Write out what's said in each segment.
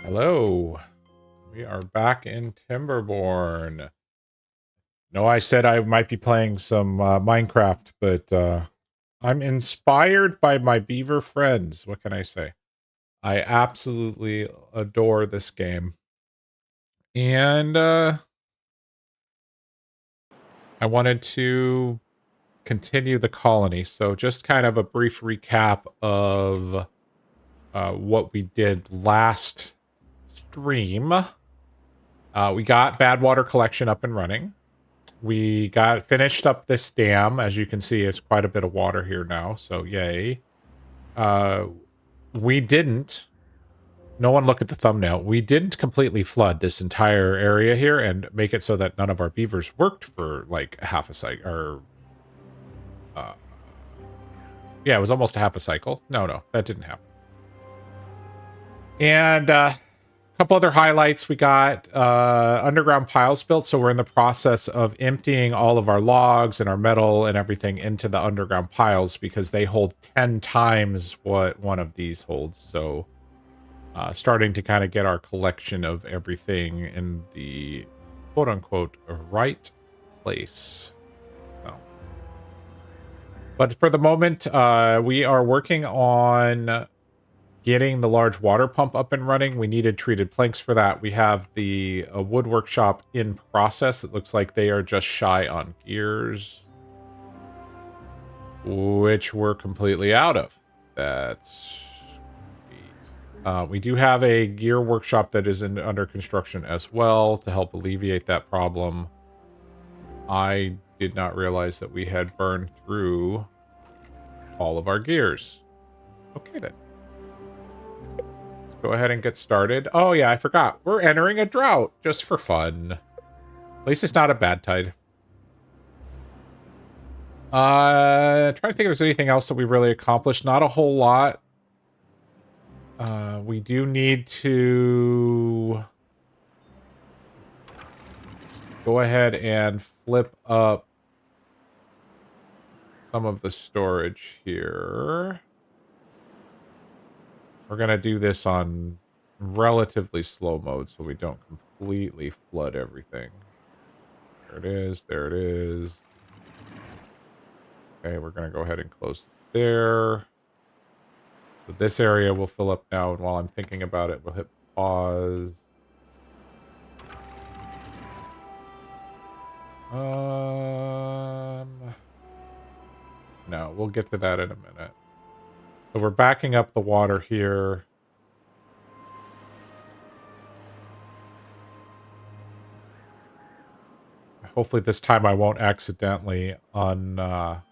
Hello. We are back in Timberborn. No, I said I might be playing some Minecraft, but I'm inspired by my beaver friends. What can I say? I absolutely adore this game. And I wanted to continue the colony. So just kind of a brief recap of what we did last stream. We got bad water collection up and running. We got finished up this dam. As you can see, it's quite a bit of water here now, so yay. Uh, we didn't. No one look at the thumbnail. We didn't completely flood this entire area here and make it so that none of our beavers worked for like half a cycle. Or, uh, yeah, it was almost a half a cycle. No, that didn't happen. And couple other highlights. We got underground piles built, so we're in the process of emptying all of our logs and our metal and everything into the underground piles because they hold 10 times what one of these holds. So starting to kind of get our collection of everything in the quote-unquote right place. So. But for the moment, we are working on getting the large water pump up and running. We needed treated planks for that. We have the wood workshop in process. It looks like they are just shy on gears, which we're completely out of. That's we do have a gear workshop that is under construction as well to help alleviate that problem. I did not realize that we had burned through all of our gears. Okay then. Go ahead and get started. Oh, yeah, I forgot. We're entering a drought just for fun. At least it's not a bad tide. Trying to think if there's anything else that we really accomplished. Not a whole lot. We do need to go ahead and flip up some of the storage here. We're going to do this on relatively slow mode so we don't completely flood everything. There it is. There it is. Okay, we're going to go ahead and close there. So this area will fill up now, and while I'm thinking about it, we'll hit pause. No, we'll get to that in a minute. So we're backing up the water here. Hopefully this time I won't accidentally or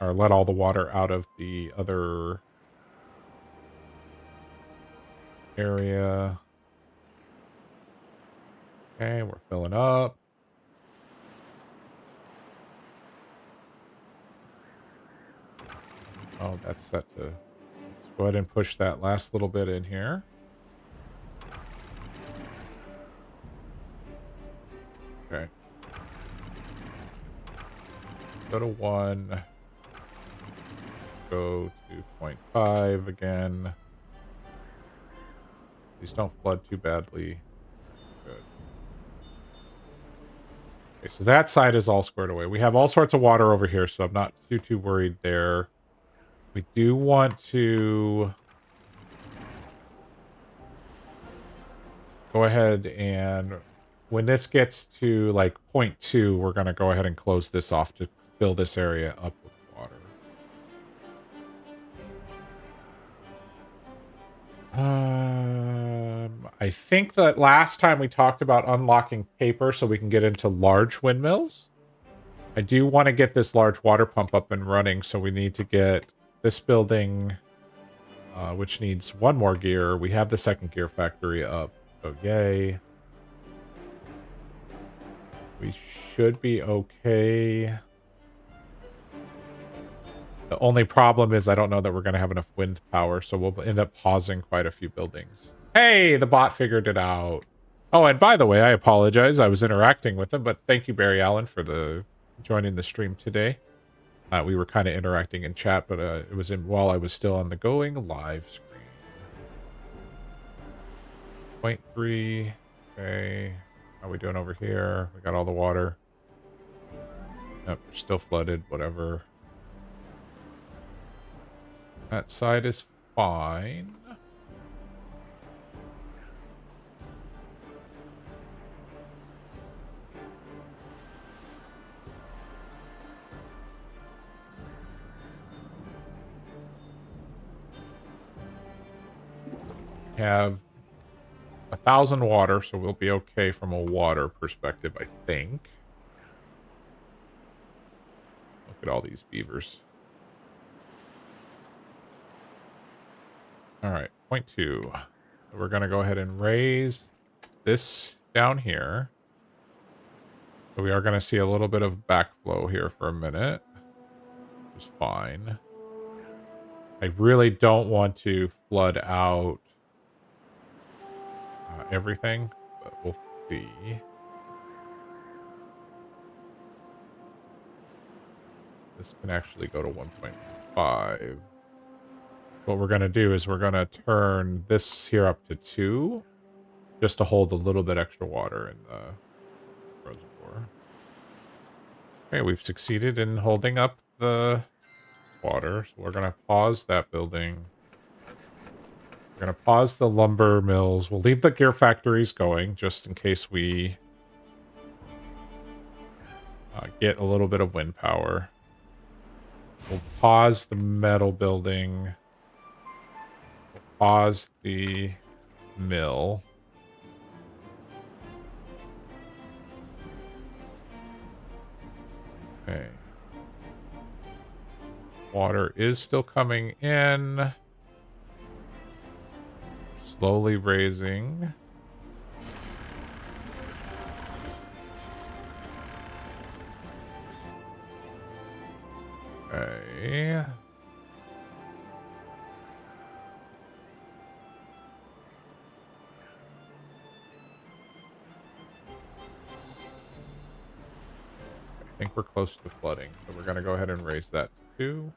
let all the water out of the other area. Okay, we're filling up. Oh, that's set to... Let's go ahead and push that last little bit in here. Okay. Go to 1. Go to 0.5 again. Please don't flood too badly. Good. Okay, so that side is all squared away. We have all sorts of water over here, so I'm not too worried there. We do want to go ahead and when this gets to like 0.2, we're going to go ahead and close this off to fill this area up with water. I think that last time we talked about unlocking paper so we can get into large windmills. I do want to get this large water pump up and running, so we need to get this building, which needs 1 more gear. We have the second gear factory up, so yay. We should be okay. The only problem is I don't know that we're going to have enough wind power, so we'll end up pausing quite a few buildings. Hey, the bot figured it out. Oh, and by the way, I apologize. I was interacting with him, but thank you, Barry Allen, for joining the stream today. We were kind of interacting in chat, but it was while I was still on the going live screen. 0.3. Okay. How are we doing over here? We got all the water. Yep, we're still flooded. Whatever. That side is fine. Have 1,000 water, so we'll be okay from a water perspective, I think. Look at all these beavers. All right, 0.2. So we're going to go ahead and raise this down here. So we are going to see a little bit of backflow here for a minute, which is fine. I really don't want to flood out everything, but we'll see. This can actually go to 1.5. What we're going to do is we're going to turn this here up to 2 just to hold a little bit extra water in the reservoir. Okay, we've succeeded in holding up the water. So we're going to pause that building. We're going to pause the lumber mills. We'll leave the gear factories going just in case we get a little bit of wind power. We'll pause the metal building. We'll pause the mill. Okay. Water is still coming in. Slowly raising. Okay. I think we're close to flooding, so we're going to go ahead and raise that to 2.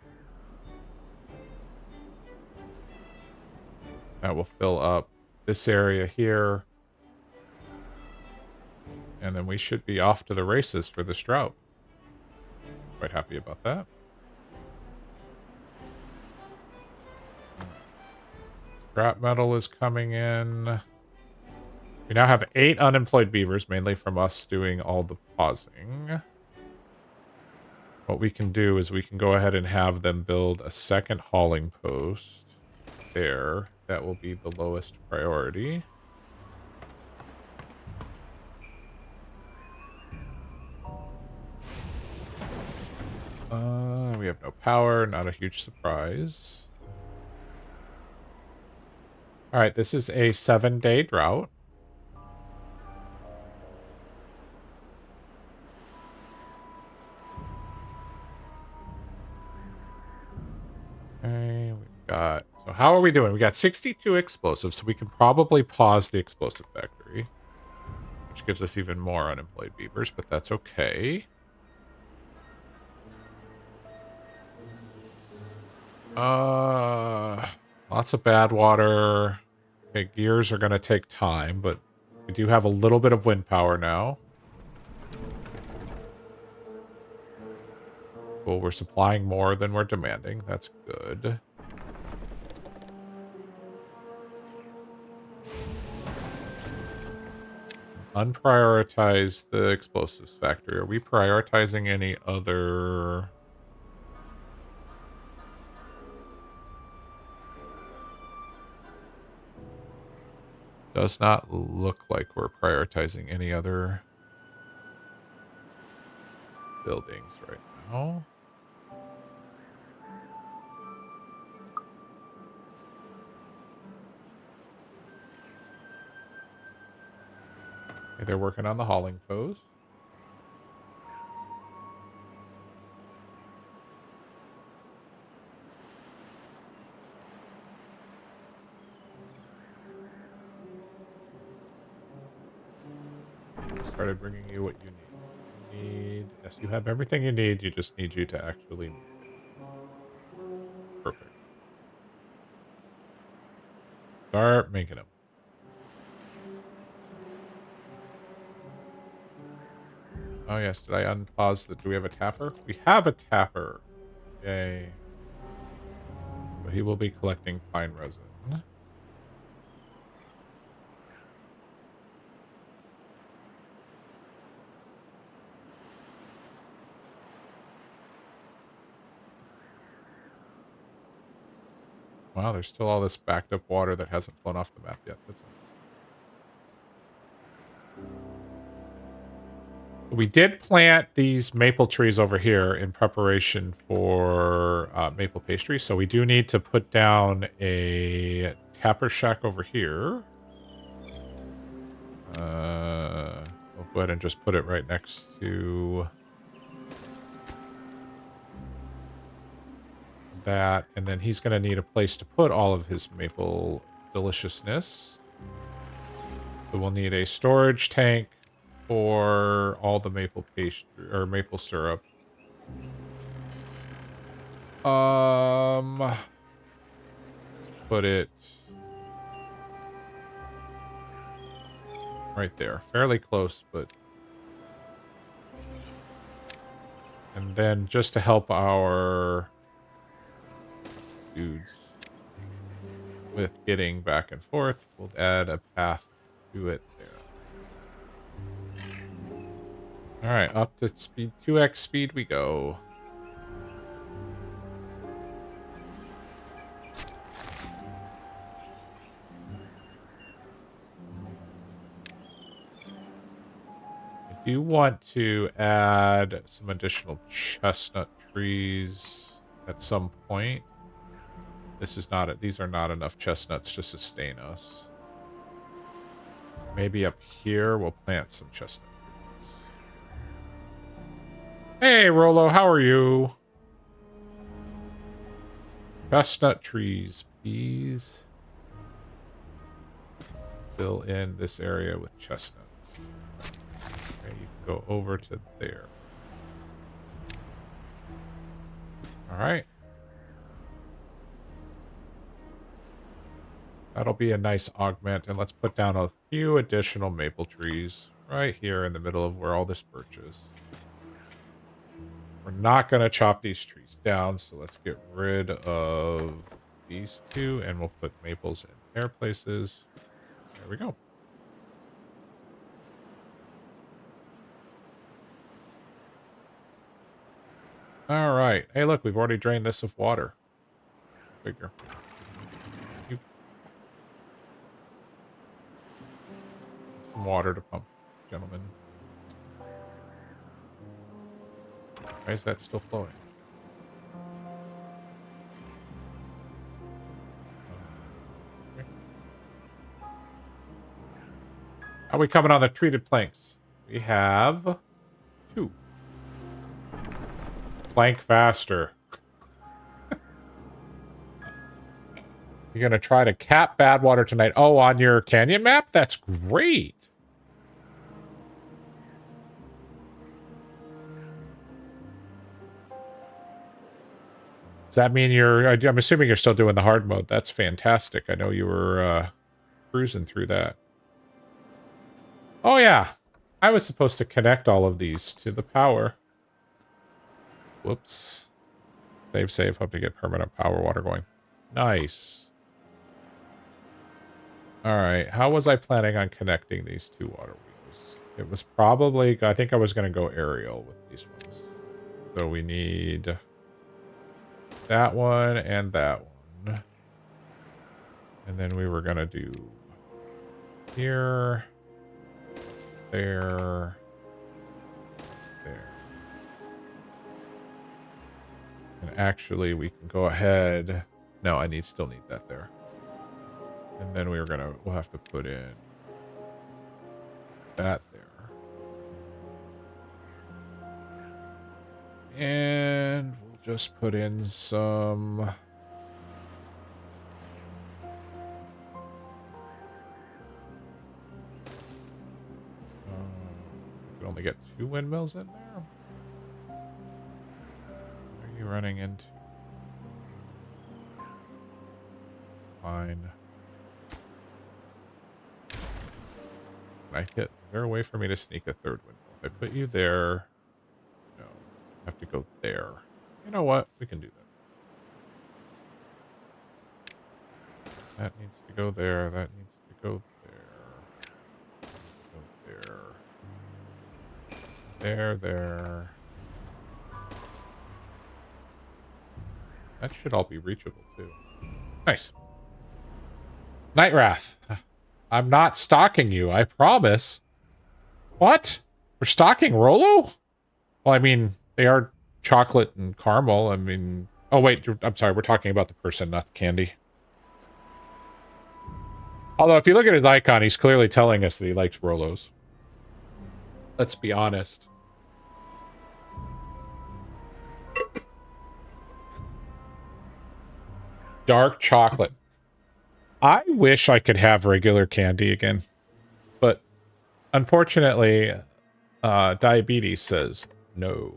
That will fill up this area here. And then we should be off to the races for this drought. Quite happy about that. Scrap metal is coming in. We now have 8 unemployed beavers, mainly from us doing all the pausing. What we can do is we can go ahead and have them build a second hauling post there. That will be the lowest priority. We have no power, not a huge surprise. All right, this is a 7-day drought. Okay, we've got... So how are we doing? We got 62 explosives, so we can probably pause the explosive factory. Which gives us even more unemployed beavers, but that's okay. Lots of bad water. Okay, gears are going to take time, but we do have a little bit of wind power now. Cool, we're supplying more than we're demanding. That's good. Unprioritize the explosives factory. Are we prioritizing any other... Does not look like we're prioritizing any other buildings right now. Okay, they're working on the hauling post. Started bringing you what you need. Yes, you have everything you need. You just need you to actually move it. Perfect. Start making them. Oh, yes. Did I unpause the... Do we have a tapper? We have a tapper. Yay. So he will be collecting pine resin. Wow, there's still all this backed up water that hasn't flown off the map yet. That's We did plant these maple trees over here in preparation for maple pastry. So we do need to put down a tapper shack over here. We'll go ahead and just put it right next to that. And then he's going to need a place to put all of his maple deliciousness. So we'll need a storage tank for all the maple pastry or maple syrup. Let's put it right there. Fairly close, but... And then just to help our dudes with getting back and forth, we'll add a path to it there. Alright, up to speed 2x speed we go. I do want to add some additional chestnut trees at some point. These are not enough chestnuts to sustain us. Maybe up here we'll plant some chestnut trees. Hey, Rolo, how are you? Chestnut trees, please. Fill in this area with chestnuts. Okay, you can go over to there. All right. That'll be a nice augment. And let's put down a few additional maple trees right here in the middle of where all this birch is. We're not going to chop these trees down, so let's get rid of these two, and we'll put maples in their places. There we go. All right. Hey, look, we've already drained this of water. Figure. Some water to pump, gentlemen. Why is that still flowing? Okay. How are we coming on the treated planks? We have 2. Plank faster. You're going to try to cap bad water tonight. Oh, on your canyon map? That's great. Does that mean I'm assuming you're still doing the hard mode. That's fantastic. I know you were cruising through that. Oh, yeah. I was supposed to connect all of these to the power. Whoops. Save. Hope to get permanent power water going. Nice. All right. How was I planning on connecting these 2 water wheels? It was probably... I think I was going to go aerial with these ones. So we need... that one and that one. And then we were going to do here, there, there. And actually we can go ahead. No, still need that there. And then we'll have to put in that there. And we'll just put in some... we can only get 2 windmills in there. What are you running into? Fine. Can I hit? Is there a way for me to sneak a 3rd windmill I put you there. No, I have to go there. You know what? We can do that. That needs to go there. That needs to go there. Go there. There. That should all be reachable too. Nice. Night Wrath. I'm not stalking you, I promise. What? We're stalking Rolo? Well, I mean, they are chocolate and caramel. I mean... Oh, wait. I'm sorry. We're talking about the person, not the candy. Although, if you look at his icon, he's clearly telling us that he likes Rolos. Let's be honest. Dark chocolate. I wish I could have regular candy again. But, unfortunately, diabetes says no.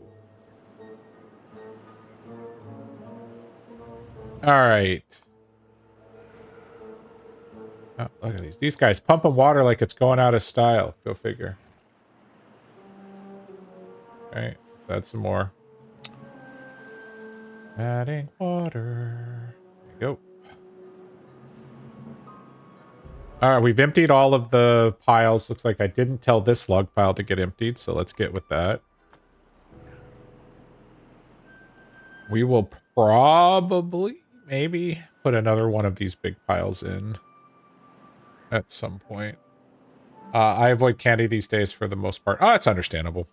Alright. Oh, look at these. These guys pumping water like it's going out of style. Go figure. Alright, let's add some more. Adding water. There you go. Alright, we've emptied all of the piles. Looks like I didn't tell this log pile to get emptied, so let's get with that. We will probably, maybe, put another one of these big piles in at some point. I avoid candy these days for the most part. Oh, it's understandable.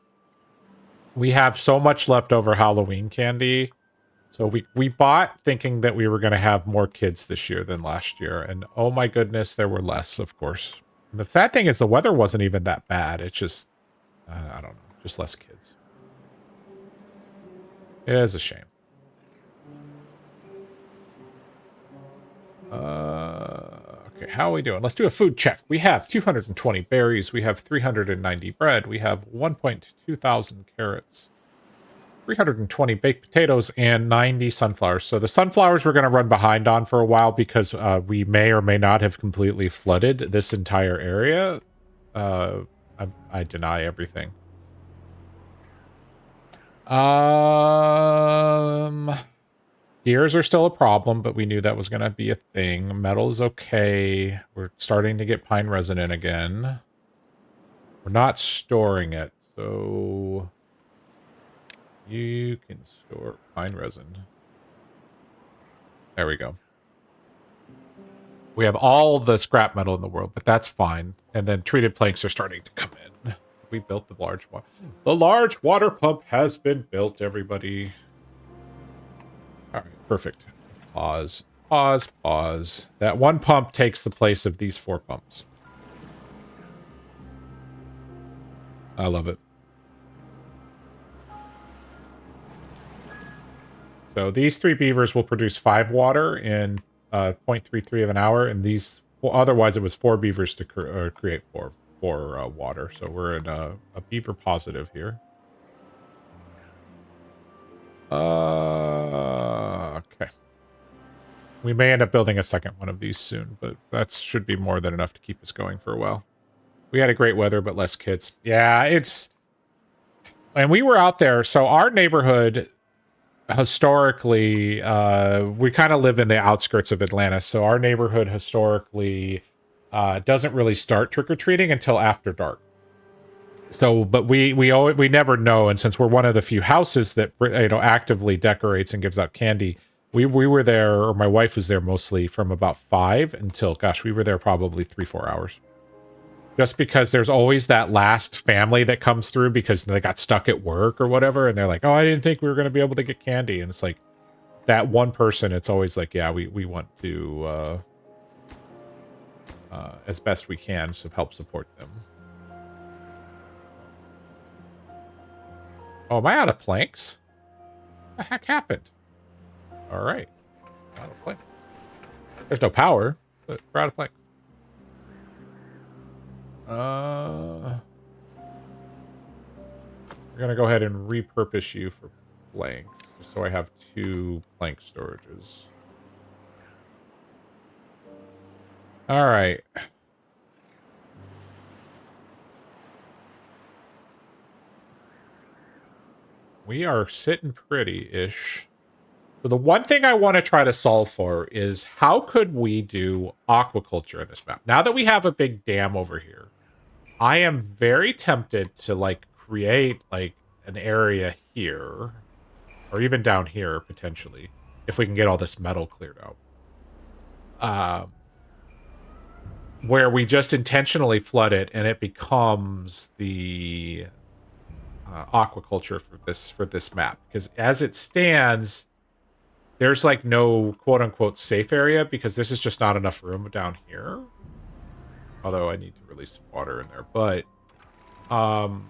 We have so much leftover Halloween candy. So we bought thinking that we were going to have more kids this year than last year. And oh my goodness, there were less, of course. And the sad thing is the weather wasn't even that bad. It's just, I don't know, just less kids. It is a shame. Okay, how are we doing? Let's do a food check. We have 220 berries. We have 390 bread. We have 1.2 thousand carrots. 320 baked potatoes and 90 sunflowers. So the sunflowers we're going to run behind on for a while because we may or may not have completely flooded this entire area. I deny everything. Gears are still a problem, but we knew that was going to be a thing. Metal is okay. We're starting to get pine resin in again. We're not storing it, so you can store pine resin. There we go. We have all the scrap metal in the world, but that's fine. And then treated planks are starting to come in. We built the large one. The large water pump has been built, everybody. All right, perfect. Pause, pause, pause. That one pump takes the place of these 4 pumps. I love it. So these 3 beavers will produce 5 water in 0.33 of an hour, and these, well, otherwise it was 4 beavers to create 4 water. So we're in a beaver positive here. Okay. We may end up building a second one of these soon, but that should be more than enough to keep us going for a while. We had a great weather, but less kids. Yeah, it's... And we were out there, so our neighborhood... Historically, we kind of live in the outskirts of Atlanta, so our neighborhood historically doesn't really start trick-or-treating until after dark. So, but we never know, and since we're one of the few houses that actively decorates and gives out candy, we were there, or my wife was there mostly from about 5 until, gosh, we were there probably 3-4 hours. Just because there's always that last family that comes through because they got stuck at work or whatever. And they're like, oh, I didn't think we were going to be able to get candy. And it's like that one person, it's always like, yeah, we want to, as best we can, help support them. Oh, am I out of planks? What the heck happened? All right. Out of planks. There's no power, but we're out of planks. We're gonna go ahead and repurpose you for planks, so I have 2 plank storages. All right. We are sitting pretty-ish. So the one thing I want to try to solve for is how could we do aquaculture in this map? Now that we have a big dam over here, I am very tempted to like create like an area here or even down here potentially if we can get all this metal cleared out. Where we just intentionally flood it and it becomes the aquaculture for this map, because as it stands there's like no quote unquote safe area because this is just not enough room down here. Although I need to release some water in there, but oh,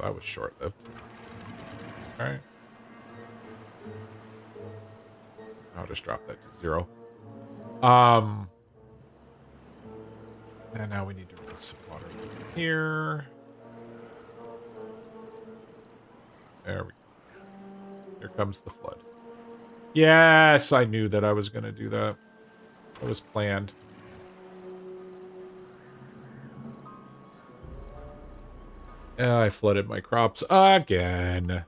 that was short-lived. All right. I'll just drop that to 0. And now we need to release some water here. There we go. Here comes the flood. Yes, I knew that I was going to do that. It was planned. I flooded my crops again.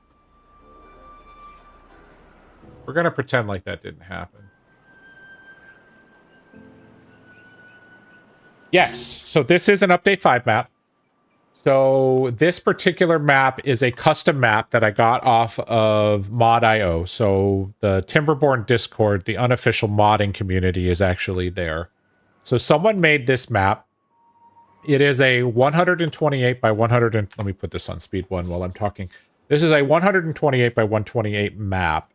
We're going to pretend like that didn't happen. Yes, so this is an Update 5 map. So this particular map is a custom map that I got off of mod.io. So the Timberborn Discord, the unofficial modding community, is actually there. So someone made this map. It is a 128 by 100. Let me put this on speed 1 while I'm talking. This is a 128 by 128 map.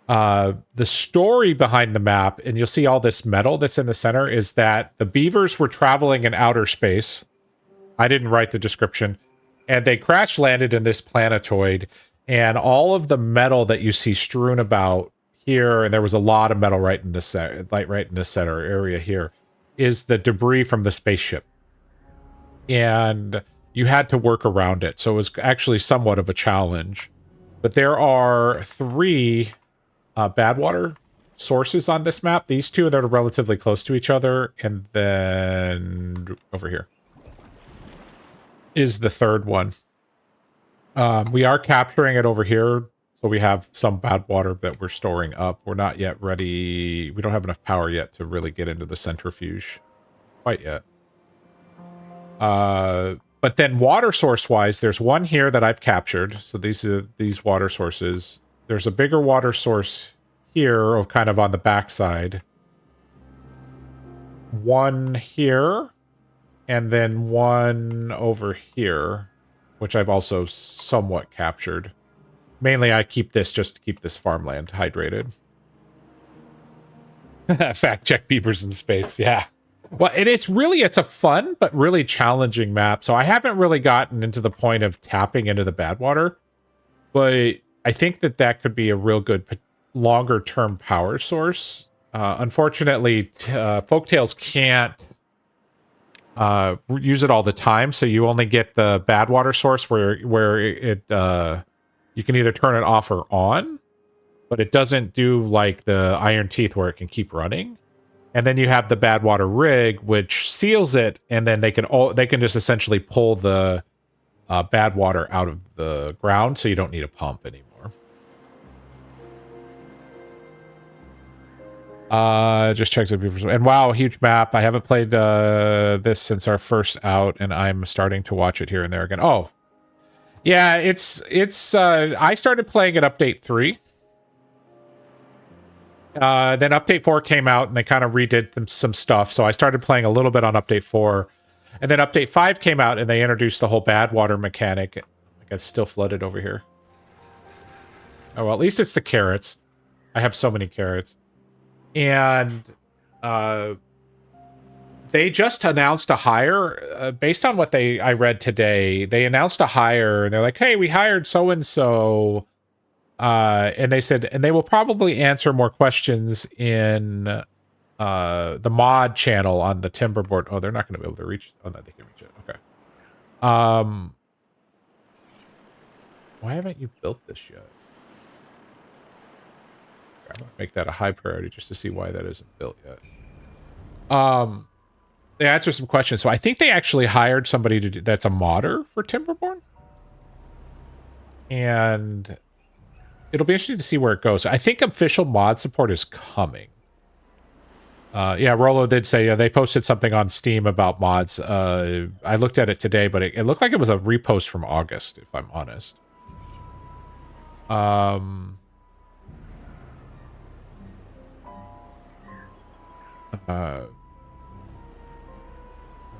The story behind the map, and you'll see all this metal that's in the center, is that the beavers were traveling in outer space. I didn't write the description. And they crash landed in this planetoid. And all of the metal that you see strewn about here, and there was a lot of metal right in this center area here, is the debris from the spaceship. And you had to work around it. So it was actually somewhat of a challenge. But there are 3 bad water sources on this map. These 2 that are relatively close to each other. And then over here is the 3rd one. We are capturing it over here, so we have some bad water that we're storing up. We're not yet ready. We don't have enough power yet to really get into the centrifuge quite yet. But then water source wise, there's one here that I've captured. So these are these water sources. There's a bigger water source here, kind of on the backside. One here. And then one over here, which I've also somewhat captured. Mainly I keep this just to keep this farmland hydrated. Fact check beavers in space, yeah. Well, and it's a fun but really challenging map. So I haven't really gotten into the point of tapping into the bad water. But I think that could be a real good longer term power source. Unfortunately, Folktails can't use it all the time, so you only get the bad water source where it you can either turn it off or on, but it doesn't do like the Iron Teeth where it can keep running. And then you have the bad water rig which seals it, and then they can just essentially pull the bad water out of the ground, so you don't need a pump anymore. Just checked the beavers, and wow, huge map. I haven't played this since our first out, and I'm starting to watch it here and there again. Oh, yeah, it's I started playing at update 3. Then update 4 came out, and they kind of redid some stuff. So I started playing a little bit on update 4, and then update 5 came out, and they introduced the whole bad water mechanic. Like, it's still flooded over here. Oh well, at least it's the carrots. I have so many carrots. And they just announced a hire based on what I read today. They announced a hire, and they're like, "Hey, we hired so and so," and they said, and they will probably answer more questions in the mod channel on the Timberborn. Oh, they're not going to be able to reach. Oh, no, they can reach it. Okay. Why haven't you built this yet? I'm gonna make that a high priority just to see why that isn't built yet. They answer some questions. So I think they actually hired somebody to do that's a modder for Timberborn. And it'll be interesting to see where it goes. I think official mod support is coming. Yeah, Rolo did say they posted something on Steam about mods. I looked at it today, but it looked like it was a repost from August, if I'm honest. What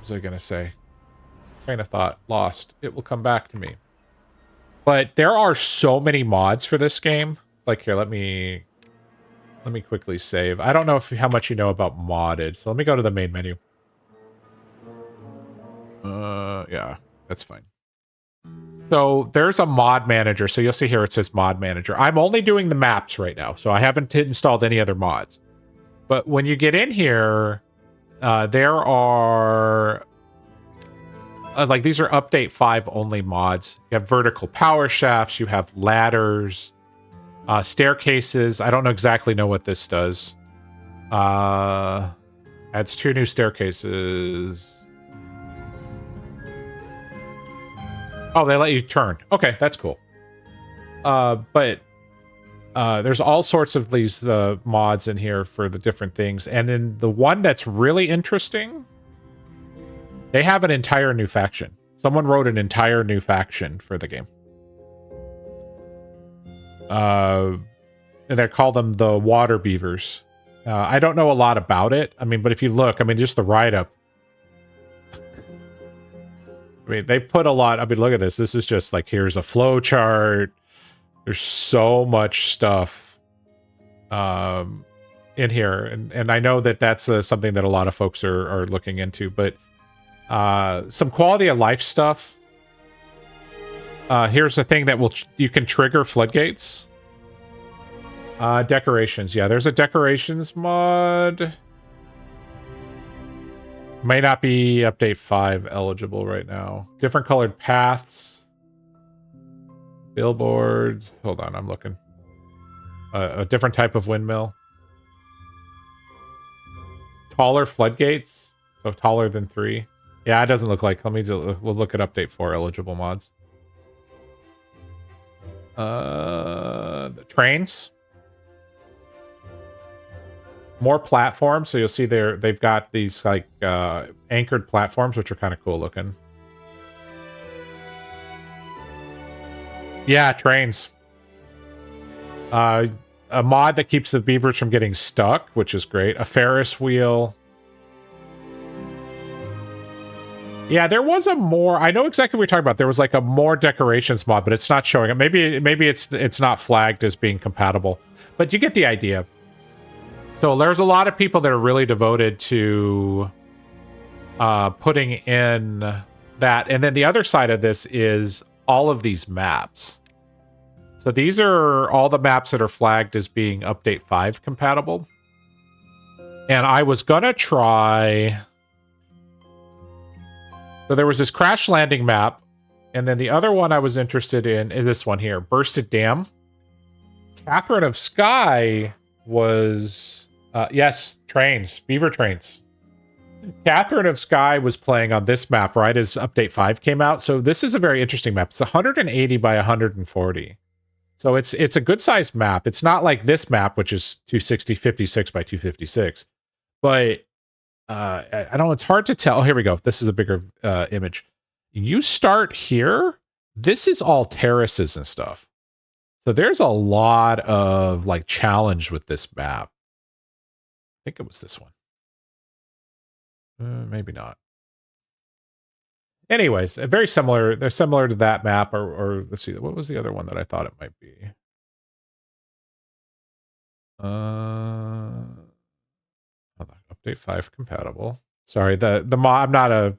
was I going to say? Train of thought. Lost. It will come back to me. But there are so many mods for this game. Like, here, let me quickly save. I don't know how much you know about modded, so let me go to the main menu. Yeah, that's fine. So there's a mod manager. So you'll see here it says mod manager. I'm only doing the maps right now, so I haven't installed any other mods. But when you get in here, there are like these are update 5 only mods. You have vertical power shafts. You have ladders, staircases. I don't exactly know what this does. Adds 2 new staircases. Oh, they let you turn. Okay, that's cool. But there's all sorts of these mods in here for the different things. And in the one that's really interesting, they have an entire new faction. Someone wrote an entire new faction for the game. And they call them the Water Beavers. I don't know a lot about it. I mean, but if you look, I mean, just the write-up. I mean, they put a lot. I mean, look at this. This is just like, here's a flow chart. There's so much stuff in here. And I know that that's something that a lot of folks are looking into. But some quality of life stuff. Here's a thing that you can trigger floodgates. Decorations. Yeah, there's a decorations mod. May not be update 5 eligible right now. Different colored paths. Billboard. Hold on, I'm looking. A different type of windmill. Taller floodgates. So taller than 3. Yeah, it doesn't look like. We'll look at update 4 eligible mods. The trains. More platforms, so you'll see they've got these like anchored platforms, which are kind of cool looking. Yeah, trains. A mod that keeps the beavers from getting stuck, which is great. A Ferris wheel. Yeah, there was a more. I know exactly what you're talking about. There was like a more decorations mod, but it's not showing it. Maybe it's not flagged as being compatible, but you get the idea. So there's a lot of people that are really devoted to putting in that. And then the other side of this is all of these maps. So these are all the maps that are flagged as being update 5 compatible. And I was going to try... So there was this Crashlanding map. And then the other one I was interested in is this one here, Bursted Dam. Catherine of Sky was... yes, trains. Beaver trains. Catherine of Sky was playing on this map right as Update 5 came out. So this is a very interesting map. It's 180 by 140. So it's a good-sized map. It's not like this map, which is 56 by 256. But I don't know. It's hard to tell. Oh, here we go. This is a bigger image. You start here. This is all terraces and stuff. So there's a lot of like challenge with this map. I think it was this one. Maybe not. Anyways, very similar. They're similar to that map, or let's see. What was the other one that I thought it might be? Hold on, update 5 compatible. Sorry, the mod. I'm not a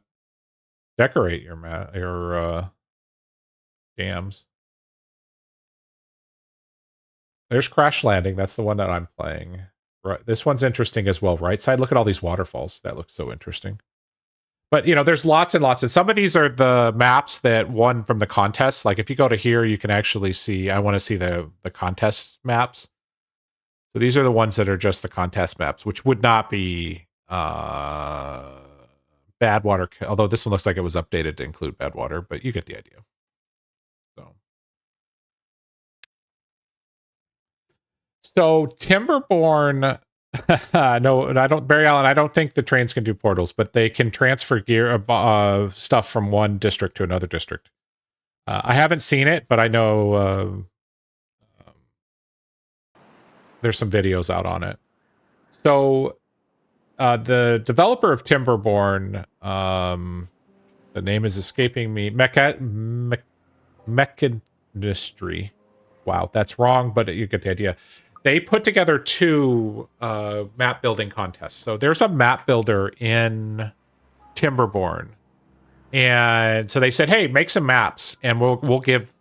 decorate your dams. There's Crashlanding. That's the one that I'm playing. Right. This one's interesting as well. Right side. Look at all these waterfalls. That looks so interesting. But, you know, there's lots and lots. And some of these are the maps that won from the contest. Like if you go to here, you can actually see, I want to see the contest maps. So these are the ones that are just the contest maps, which would not be Badwater, although this one looks like it was updated to include Badwater, but you get the idea. So Timberborn, no, I don't, Barry Allen, I don't think the trains can do portals, but they can transfer gear stuff from one district to another district. I haven't seen it, but I know there's some videos out on it. So the developer of Timberborn, the name is escaping me, Mechanistry. Wow, that's wrong, but you get the idea. They put together 2 map building contests. So there's a map builder in Timberborn, and so they said, "Hey, make some maps, and we'll give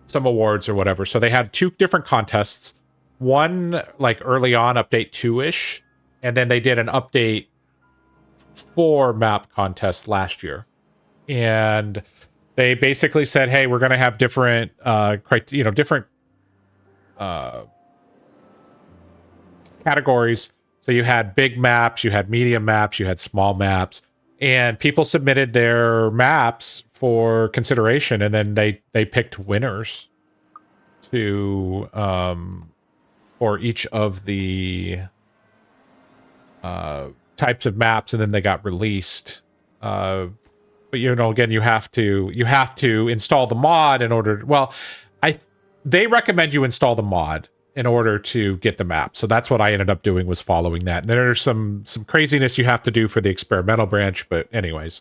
some awards or whatever." So they had 2 different contests. One like early on, update 2-ish, and then they did an update 4 map contest last year, and they basically said, "Hey, we're going to have different, different categories." So you had big maps, you had medium maps, you had small maps, and people submitted their maps for consideration, and then they picked winners to for each of the types of maps, and then they got released. But again, you have to install the mod in order. Well, they recommend you install the mod in order to get the map. So that's what I ended up doing, was following that. And there's some craziness you have to do for the experimental branch, but anyways.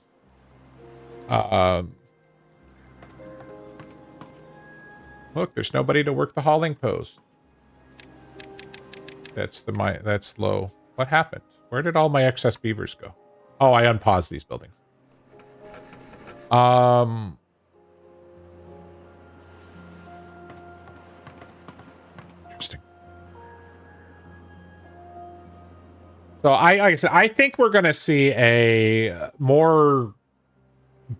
Look, there's nobody to work the hauling post. That's low. What happened? Where did all my excess beavers go? Oh, I unpaused these buildings. Interesting. So like I said, I think we're going to see a more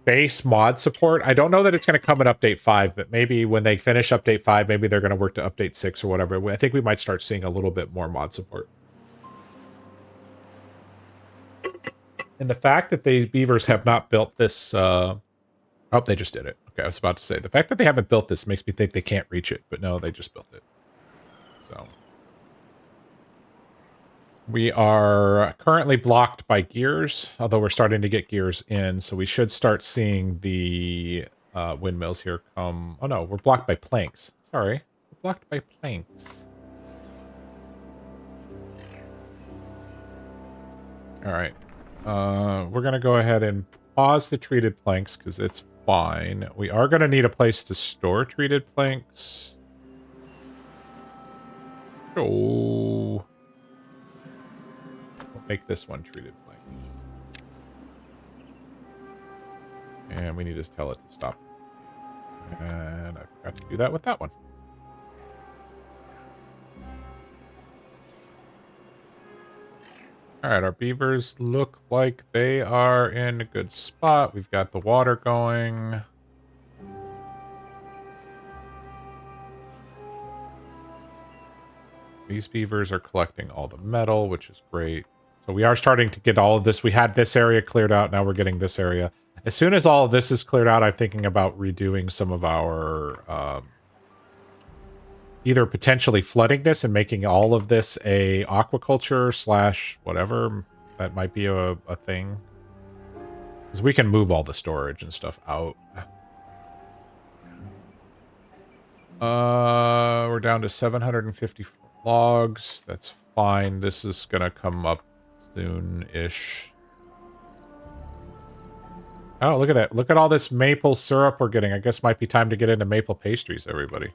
base mod support. I don't know that it's going to come in update 5, but maybe when they finish update 5, maybe they're going to work to update 6 or whatever. I think we might start seeing a little bit more mod support. And the fact that the beavers have not built this they just did it. Okay, I was about to say, the fact that they haven't built this makes me think they can't reach it, but no, they just built it. So we are currently blocked by gears, although we're starting to get gears in, so we should start seeing the windmills here come. Oh no, we're blocked by planks. Sorry, we're blocked by planks. All right, we're gonna go ahead and pause the treated planks because it's fine. We are gonna need a place to store treated planks. Oh. Make this one treated plank. And we need to tell it to stop. And I forgot to do that with that one. All right, our beavers look like they are in a good spot. We've got the water going. These beavers are collecting all the metal, which is great. So we are starting to get all of this. We had this area cleared out. Now we're getting this area. As soon as all of this is cleared out, I'm thinking about redoing some of our either potentially flooding this and making all of this a aquaculture / whatever. That might be a thing. Because we can move all the storage and stuff out. We're down to 754 logs. That's fine. This is going to come up soon-ish. Oh, look at that. Look at all this maple syrup we're getting. I guess might be time to get into maple pastries, everybody.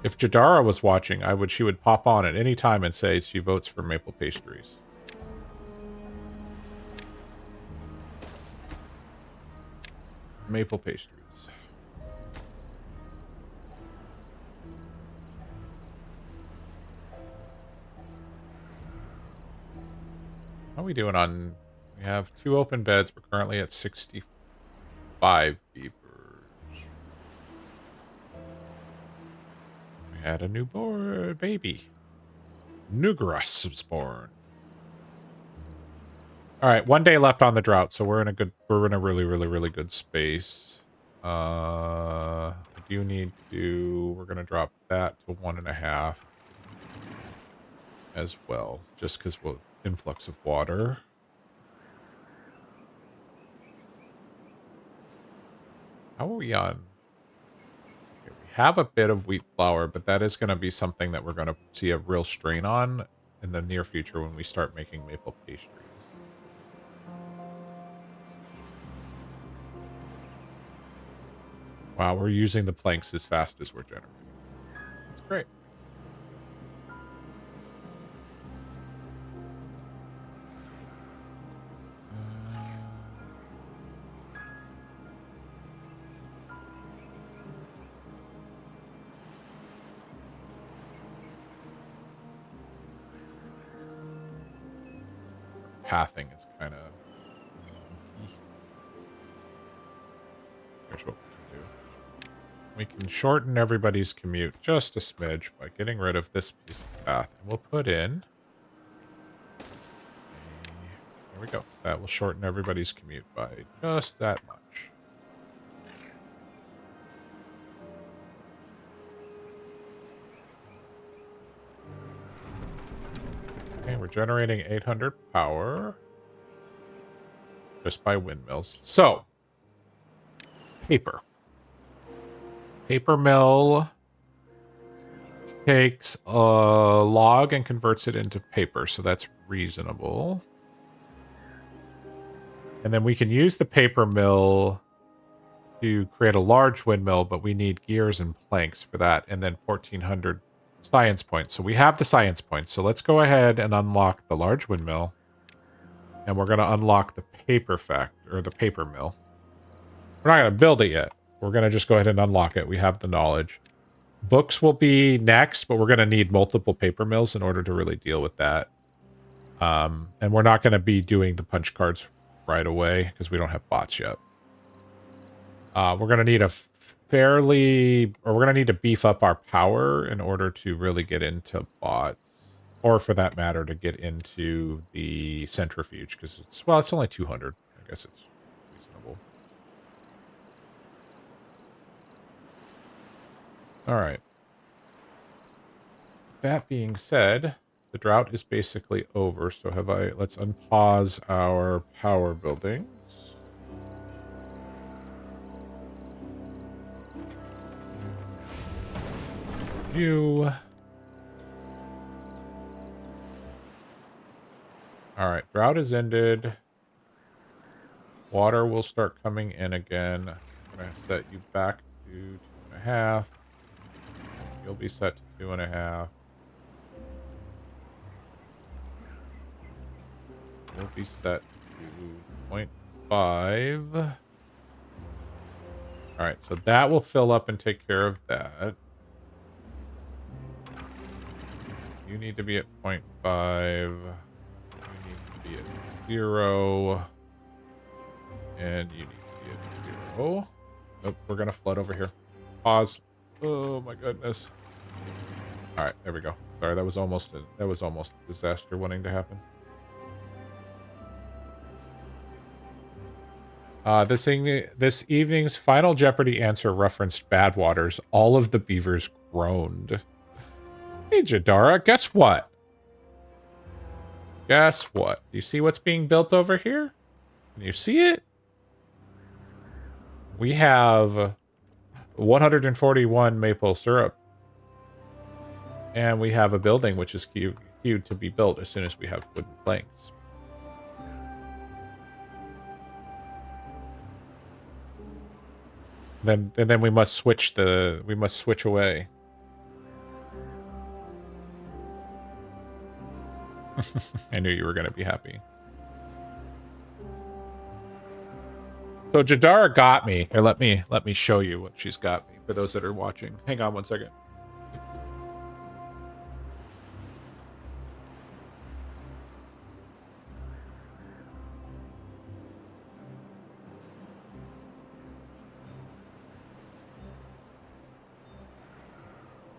If Jadara was watching, she would pop on at any time and say she votes for maple pastries. Maple pastries. How are we doing on... We have 2 open beds. We're currently at 65 beavers. We had a newborn baby. Nugras was born. All right, 1 day left on the drought, so we're in a really good space. We do need to. We're gonna drop that to 1.5 as well, just because we'll influx of water. How are we on? Okay, we have a bit of wheat flour, but that is going to be something that we're going to see a real strain on in the near future when we start making maple pastries. Wow, we're using the planks as fast as we're generating. That's great. Pathing is kind of... Here's what we can do. We can shorten everybody's commute just a smidge by getting rid of this piece of path. And we'll put in... There we go. That will shorten everybody's commute by just that much. Okay, we're generating 800 power just by windmills. So, paper. Paper mill takes a log and converts it into paper, so that's reasonable. And then we can use the paper mill to create a large windmill, but we need gears and planks for that, and then 1,400 science points. So we have the science points. So let's go ahead and unlock the large windmill. And we're going to unlock the paper factory, or the paper mill. We're not going to build it yet. We're going to just go ahead and unlock it. We have the knowledge. Books will be next, but we're going to need multiple paper mills in order to really deal with that. And we're not going to be doing the punch cards right away because we don't have bots yet. We're going to need we're going to need to beef up our power in order to really get into bots. Or for that matter, to get into the centrifuge, because it's only 200. I guess it's reasonable. All right. That being said, the drought is basically over. So let's unpause our power buildings. All right, drought is ended. Water will start coming in again. I'm going to set you back to 2.5. You'll be set to 2.5. You'll be set to 0.5. All right, so that will fill up and take care of that. You need to be at 0.5. You need to be at 0. And you need to be at 0. Nope, we're going to flood over here. Pause. Oh my goodness. All right, there we go. Sorry, that was almost a disaster wanting to happen. This evening's Final Jeopardy answer referenced Badwaters. All of the beavers groaned. Hey, Jadara, guess what? Guess what? You see what's being built over here? Can you see it? We have 141 maple syrup. And we have a building which is queued to be built as soon as we have wooden planks. Then we must switch away. I knew you were going to be happy. So Jadara got me. Here, let me show you what she's got me for those that are watching. Hang on one second.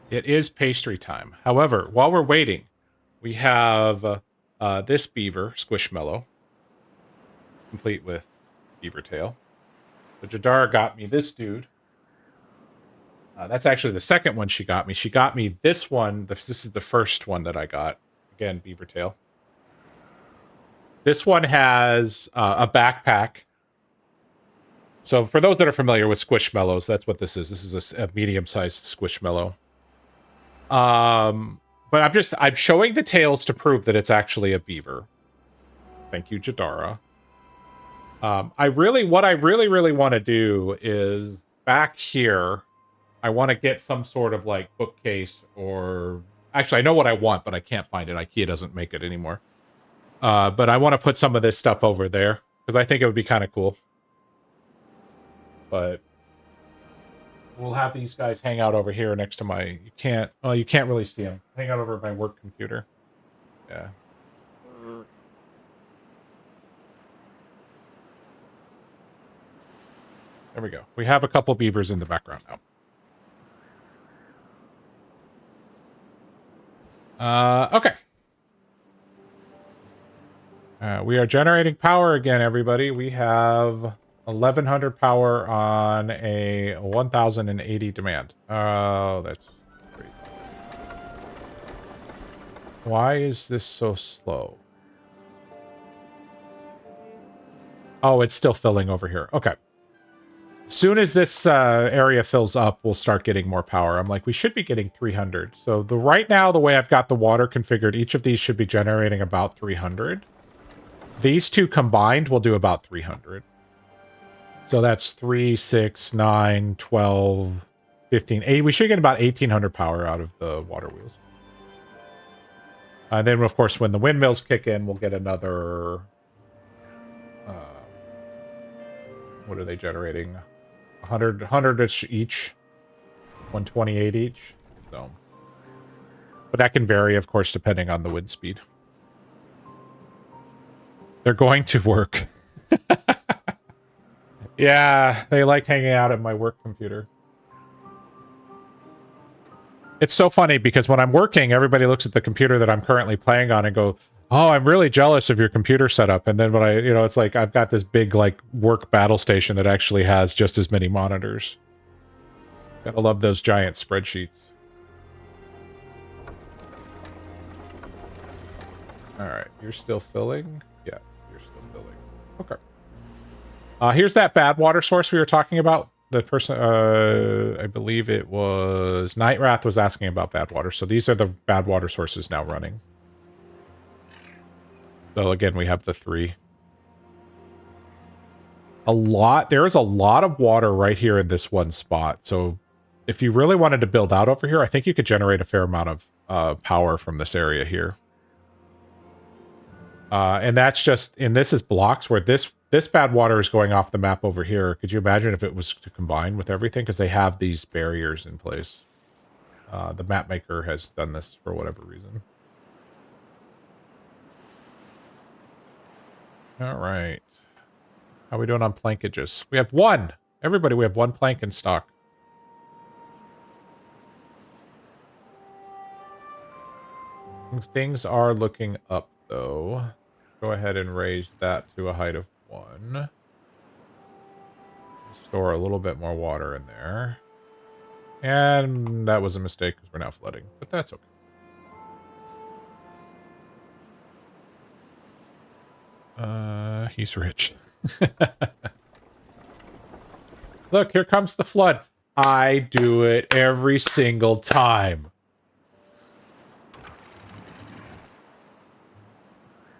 It is pastry time. However, while we're waiting, we have this beaver, Squishmallow, complete with beaver tail. So Jadara got me this dude. That's actually the second one she got me. She got me this one. This is the first one that I got. Again, beaver tail. This one has a backpack. So for those that are familiar with Squishmallows, that's what this is. This is a medium-sized Squishmallow. But I'm showing the tails to prove that it's actually a beaver. Thank you, Jadara. What I really want to do is back here. I want to get some sort of like bookcase, or actually I know what I want, but I can't find it. IKEA doesn't make it anymore. But I want to put some of this stuff over there because I think it would be kind of cool. But we'll have these guys hang out over here next to my... You can't really see them. Hang out over my work computer. Yeah. There we go. We have a couple beavers in the background now. Okay. We are generating power again, everybody. We have 1,100 power on a 1,080 demand. Oh, that's crazy. Why is this so slow? Oh, it's still filling over here. Okay. As soon as this area fills up, we'll start getting more power. I'm like, we should be getting 300. So right now, the way I've got the water configured, each of these should be generating about 300. These two combined will do about 300. So that's 3, 6, 9, 12, 15, 8. We should get about 1,800 power out of the water wheels. And then, of course, when the windmills kick in, we'll get another... what are they generating? 100-ish each. 128 each. So, but that can vary, of course, depending on the wind speed. They're going to work. Yeah, they like hanging out at my work computer. It's so funny because when I'm working, everybody looks at the computer that I'm currently playing on and go, oh, I'm really jealous of your computer setup. And then when it's like I've got this big like work battle station that actually has just as many monitors. Gotta love those giant spreadsheets. All right, you're still filling? Yeah, you're still filling. Okay. Here's that bad water source we were talking about. The person, I believe it was Nightwrath, was asking about bad water. So these are the bad water sources now running. So again, we have the 3. There is a lot of water right here in this one spot. So if you really wanted to build out over here, I think you could generate a fair amount of power from this area here. And that's just, and this is blocks where this bad water is going off the map over here. Could you imagine if it was to combine with everything? Because they have these barriers in place. The map maker has done this for whatever reason. All right. How are we doing on plankages? We have 1. Everybody, we have 1 plank in stock. Things are looking up, though. Go ahead and raise that to a height of 1. Store a little bit more water in there. And that was a mistake because we're now flooding, but that's okay. He's rich. Look, here comes the flood. I do it every single time.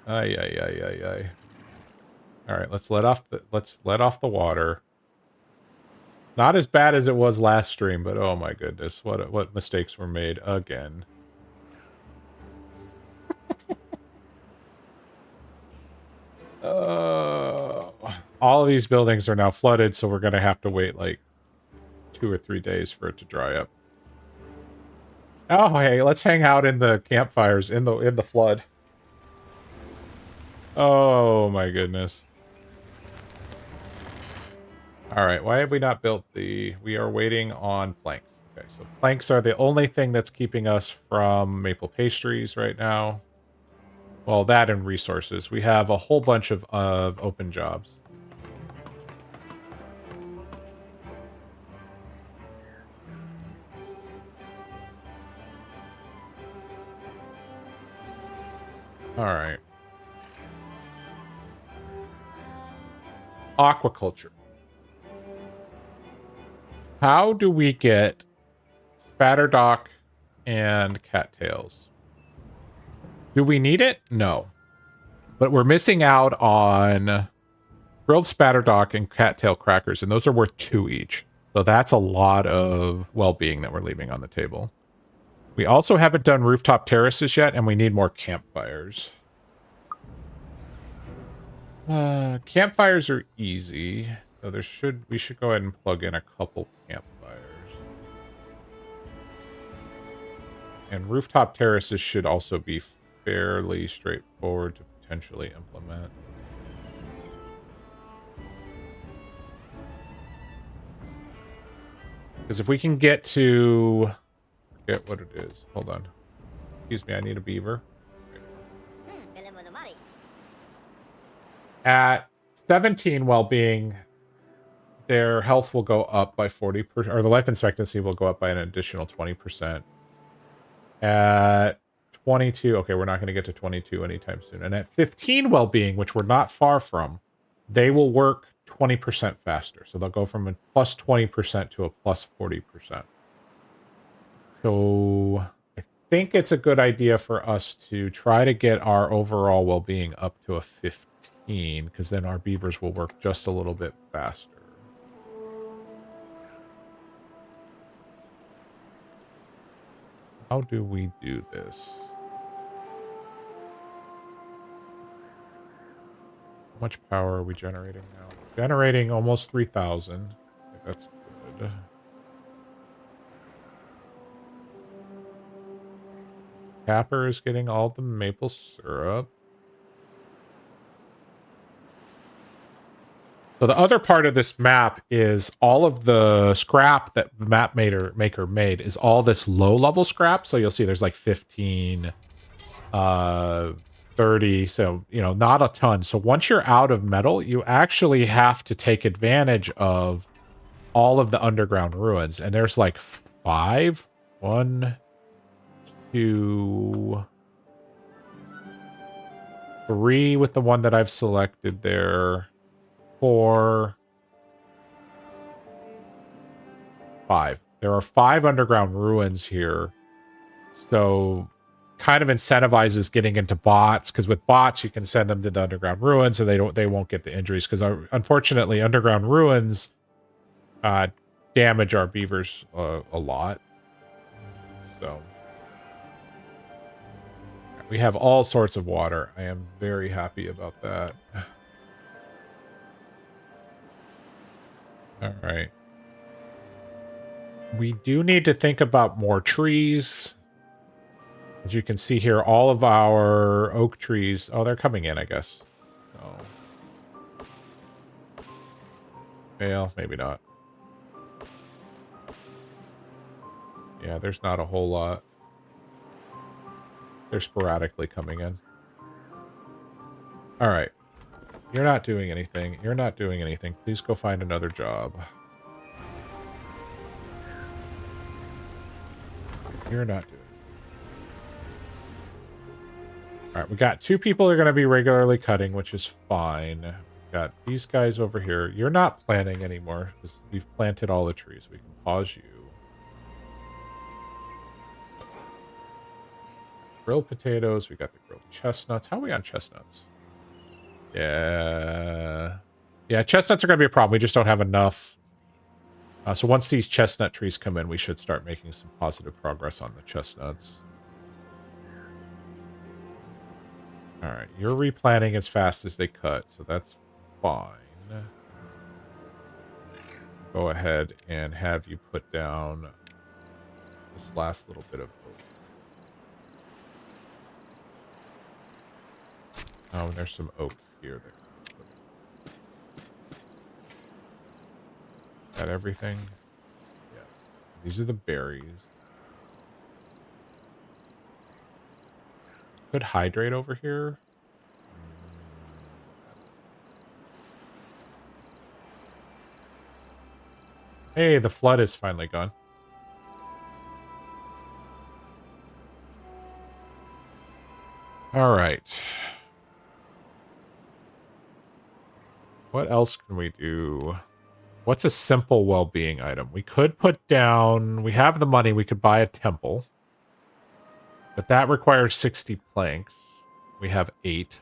Ay. All right, let's let off the water. Not as bad as it was last stream, but oh my goodness, what mistakes were made again. All of these buildings are now flooded, so we're gonna have to wait like 2 or 3 days for it to dry up. Oh, hey, let's hang out in the campfires in the flood. Oh my goodness. All right, why have we not built we are waiting on planks. Okay, so planks are the only thing that's keeping us from maple pastries right now. Well, that and resources. We have a whole bunch of open jobs. All right. Aquaculture. How do we get Spatterdock and cattails? Do we need it? No. But we're missing out on grilled Spatterdock and cattail crackers, and those are worth 2 each. So that's a lot of well-being that we're leaving on the table. We also haven't done rooftop terraces yet, and we need more campfires. Campfires are easy. So we should go ahead and plug in a couple campfires. And rooftop terraces should also be fairly straightforward to potentially implement. Because if we can get to... Forget what it is. Hold on. Excuse me, I need a beaver. At 17 well-being, their health will go up by 40%, or the life expectancy will go up by an additional 20%. At 22, okay, we're not going to get to 22 anytime soon. And at 15 well-being, which we're not far from, they will work 20% faster. So they'll go from a plus 20% to a plus 40%. So I think it's a good idea for us to try to get our overall well-being up to a 15, because then our beavers will work just a little bit faster. How do we do this? How much power are we generating now? Generating almost 3,000. That's good. Tapper is getting all the maple syrup. So the other part of this map is all of the scrap that the map maker made is all this low-level scrap. So you'll see there's like 15, 30, so, you know, not a ton. So once you're out of metal, you actually have to take advantage of all of the underground ruins. And there's like 5. 1, 2, 3 with the one that I've selected there. 4, 5. There are 5 underground ruins here. So kind of incentivizes getting into bots, because with bots you can send them to the underground ruins and they won't get the injuries, because unfortunately underground ruins damage our beavers a lot. So we have all sorts of water. I am very happy about that. All right. We do need to think about more trees. As you can see here, all of our oak trees... Oh, they're coming in, I guess. Oh. Well, maybe not. Yeah, there's not a whole lot. They're sporadically coming in. All right. You're not doing anything. You're not doing anything. Please go find another job. You're not doing it. All right, we got 2 people who are going to be regularly cutting, which is fine. We got these guys over here. You're not planting anymore because we've planted all the trees. We can pause you. Grilled potatoes. We got the grilled chestnuts. How are we on chestnuts? Yeah. Yeah, chestnuts are going to be a problem. We just don't have enough. So once these chestnut trees come in, we should start making some positive progress on the chestnuts. All right, you're replanting as fast as they cut, so that's fine. Go ahead and have you put down this last little bit of oak. Oh, and there's some oak here. That everything? Yeah. These are the berries. Could hydrate over here. Hey, the flood is finally gone. All right. What else can we do? What's a simple well-being item? We could put down... We have the money. We could buy a temple. But that requires 60 planks. We have 8.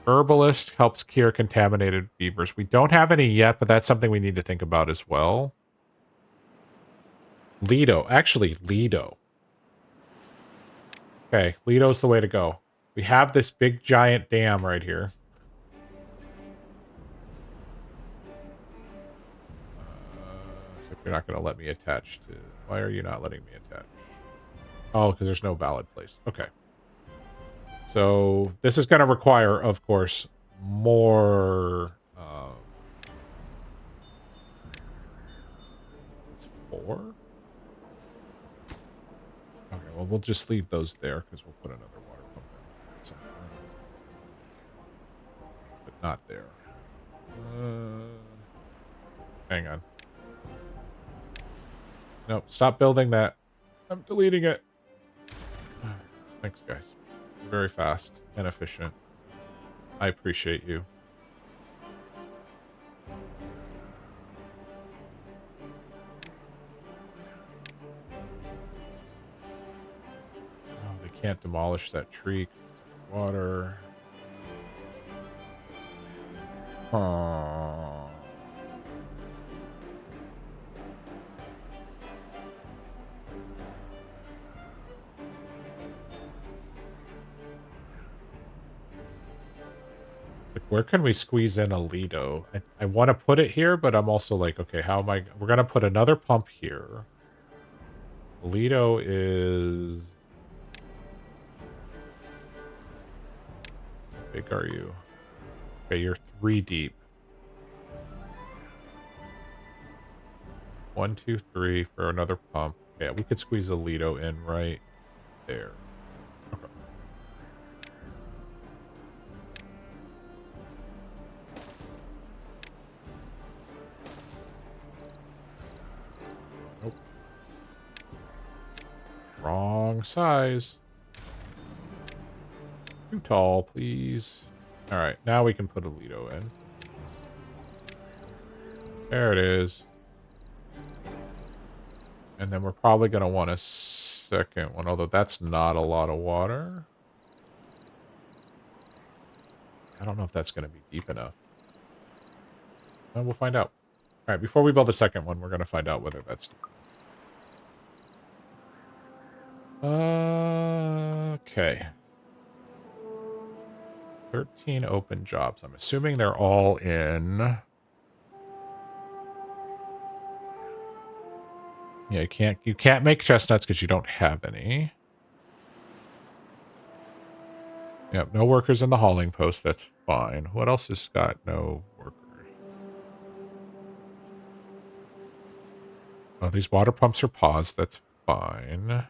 Herbalist helps cure contaminated beavers. We don't have any yet, but that's something we need to think about as well. Lido. Actually, Lido. Okay, Lido's the way to go. We have this big giant dam right here. Except you're not going to let me attach to... Why are you not letting me attach? Oh, because there's no valid place. Okay. So this is going to require, of course, more... it's 4? Okay, well, we'll just leave those there because we'll put another water pump in at some point. But not there. Hang on. Nope, stop building that. I'm deleting it. Thanks, guys. You're very fast and efficient. I appreciate you. Oh, they can't demolish that tree because it's in water. Oh. Like, where can we squeeze in a Lido? I want to put it here, but I'm also like, okay, how am I... We're going to put another pump here. Lido is... How big are you? Okay, you're 3 deep. 1, 2, 3 for another pump. Yeah, we could squeeze a Lido in right there. Okay. Nope. Wrong size. Too tall, please. All right, now we can put a Lido in. There it is. And then we're probably going to want a second one, although that's not a lot of water. I don't know if that's going to be deep enough. Well, we'll find out. All right, before we build a second one, we're going to find out whether that's deep. Okay. 13 open jobs. I'm assuming they're all in... Yeah, you can't make chestnuts because you don't have any. Yep, no workers in the hauling post. That's fine. What else has got no workers? Oh, these water pumps are paused. That's fine.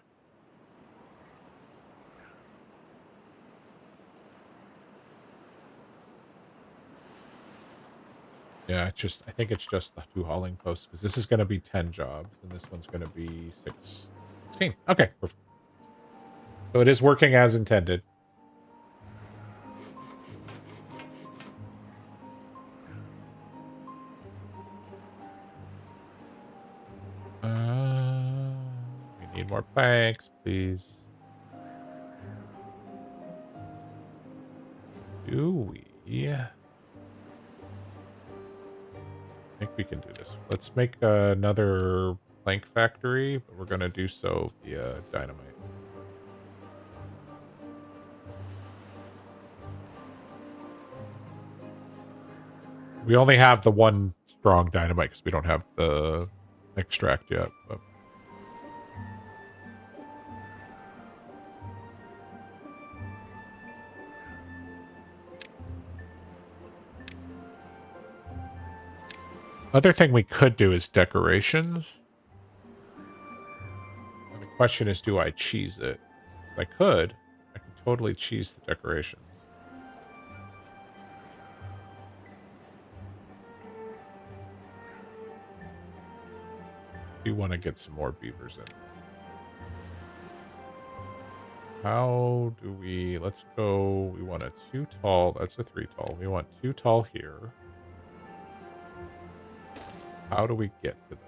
Yeah, it's just... I think it's just the 2 hauling posts because this is going to be 10 jobs and this one's going to be 16. Okay, perfect. So it is working as intended. We need more planks, please. Do we? Yeah. I think we can do this. Let's make another plank factory, but we're going to do so via dynamite. We only have the one strong dynamite because we don't have the extract yet. But... Other thing we could do is decorations. And the question is, do I cheese it? 'Cause I could. I could totally cheese the decorations. We want to get some more beavers in. How do we... Let's go... We want a 2 tall. That's a 3 tall. We want 2 tall here. How do we get to those?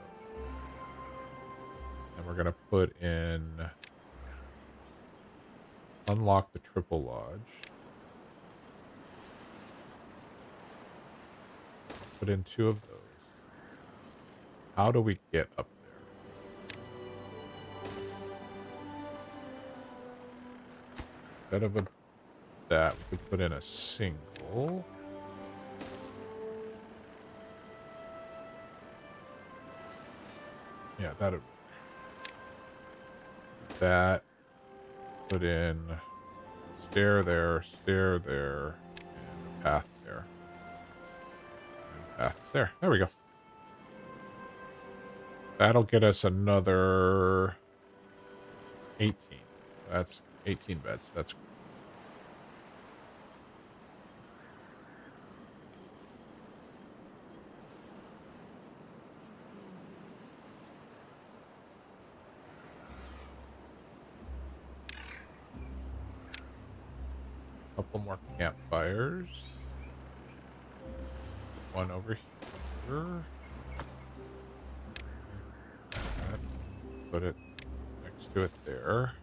And we're going to put in... Unlock the triple lodge. Put in 2 of those. How do we get up there? Instead of that, we could put in a single. Yeah, that'll... That. Put in stair there, and a path there. And paths there. There we go. That'll get us another 18. That's 18 beds. That's cool. Couple more campfires. One over here. Put it next to it there.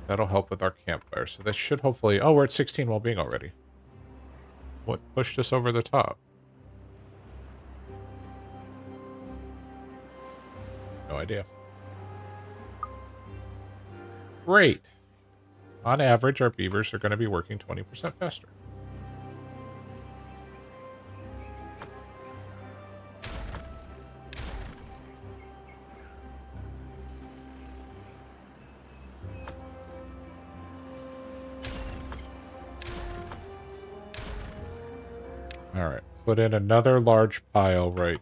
That'll help with our campfire. So this should hopefully... Oh, we're at 16 well-being already. What pushed us over the top? No idea. Great. On average, our beavers are going to be working 20% faster. All right. Put in another large pile right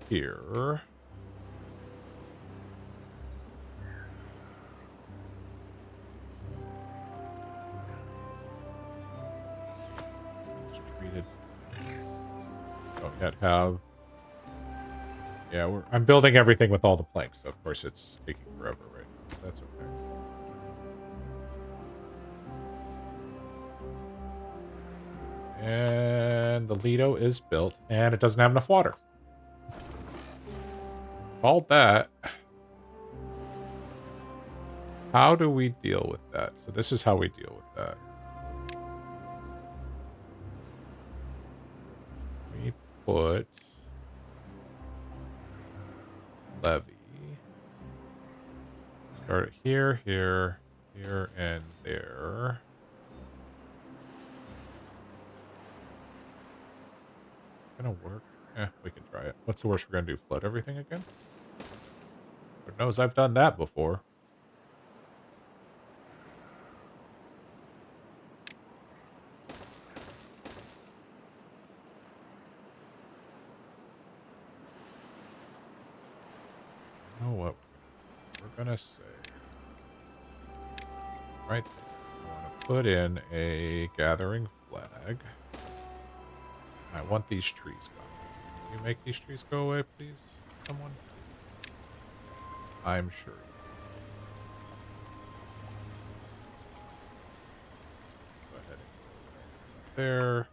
here. Don't yet have... Yeah, I'm building everything with all the planks, so of course it's taking forever right now. That's okay. And the Lido is built, and it doesn't have enough water. Called that. How do we deal with that? So this is how we deal with that. We put levee. Start it here, here, here, and there. Gonna work? We can try it. What's the worst we're gonna do? Flood everything again? Lord knows I've done that before. You know what we're gonna say? Right there. I want to put in a gathering flag. I want these trees gone. Can you make these trees go away, please? Someone? I'm sure. Go ahead and go there.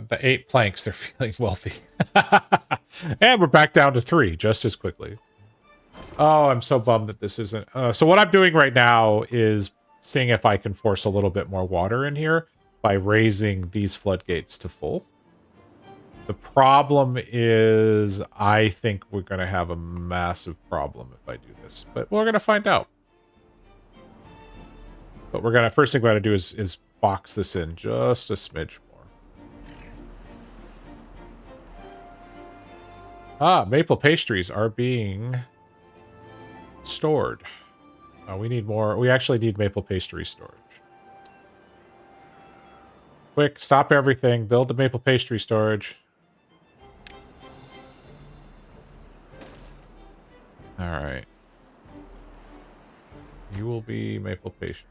The 8 planks, they're feeling wealthy. And we're back down to 3 just as quickly. Oh, I'm so bummed that this isn't... so what I'm doing right now is seeing if I can force a little bit more water in here by raising these floodgates to full. The problem is I think we're going to have a massive problem if I do this, but we're going to find out. But we're going to, first thing we're going to do is box this in just a smidge more. Ah, maple pastries are being stored. We need more. We actually need maple pastry storage. Quick, stop everything. Build the maple pastry storage. All right. You will be maple pastries.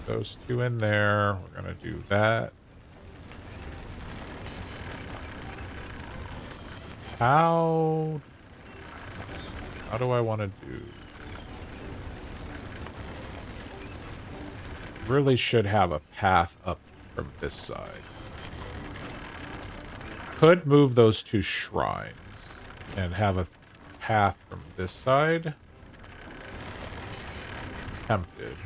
Those two in there. We're going to do that. How do I want to do? Really should have a path up from this side. Could move those two shrines and have a path from this side. Tempted.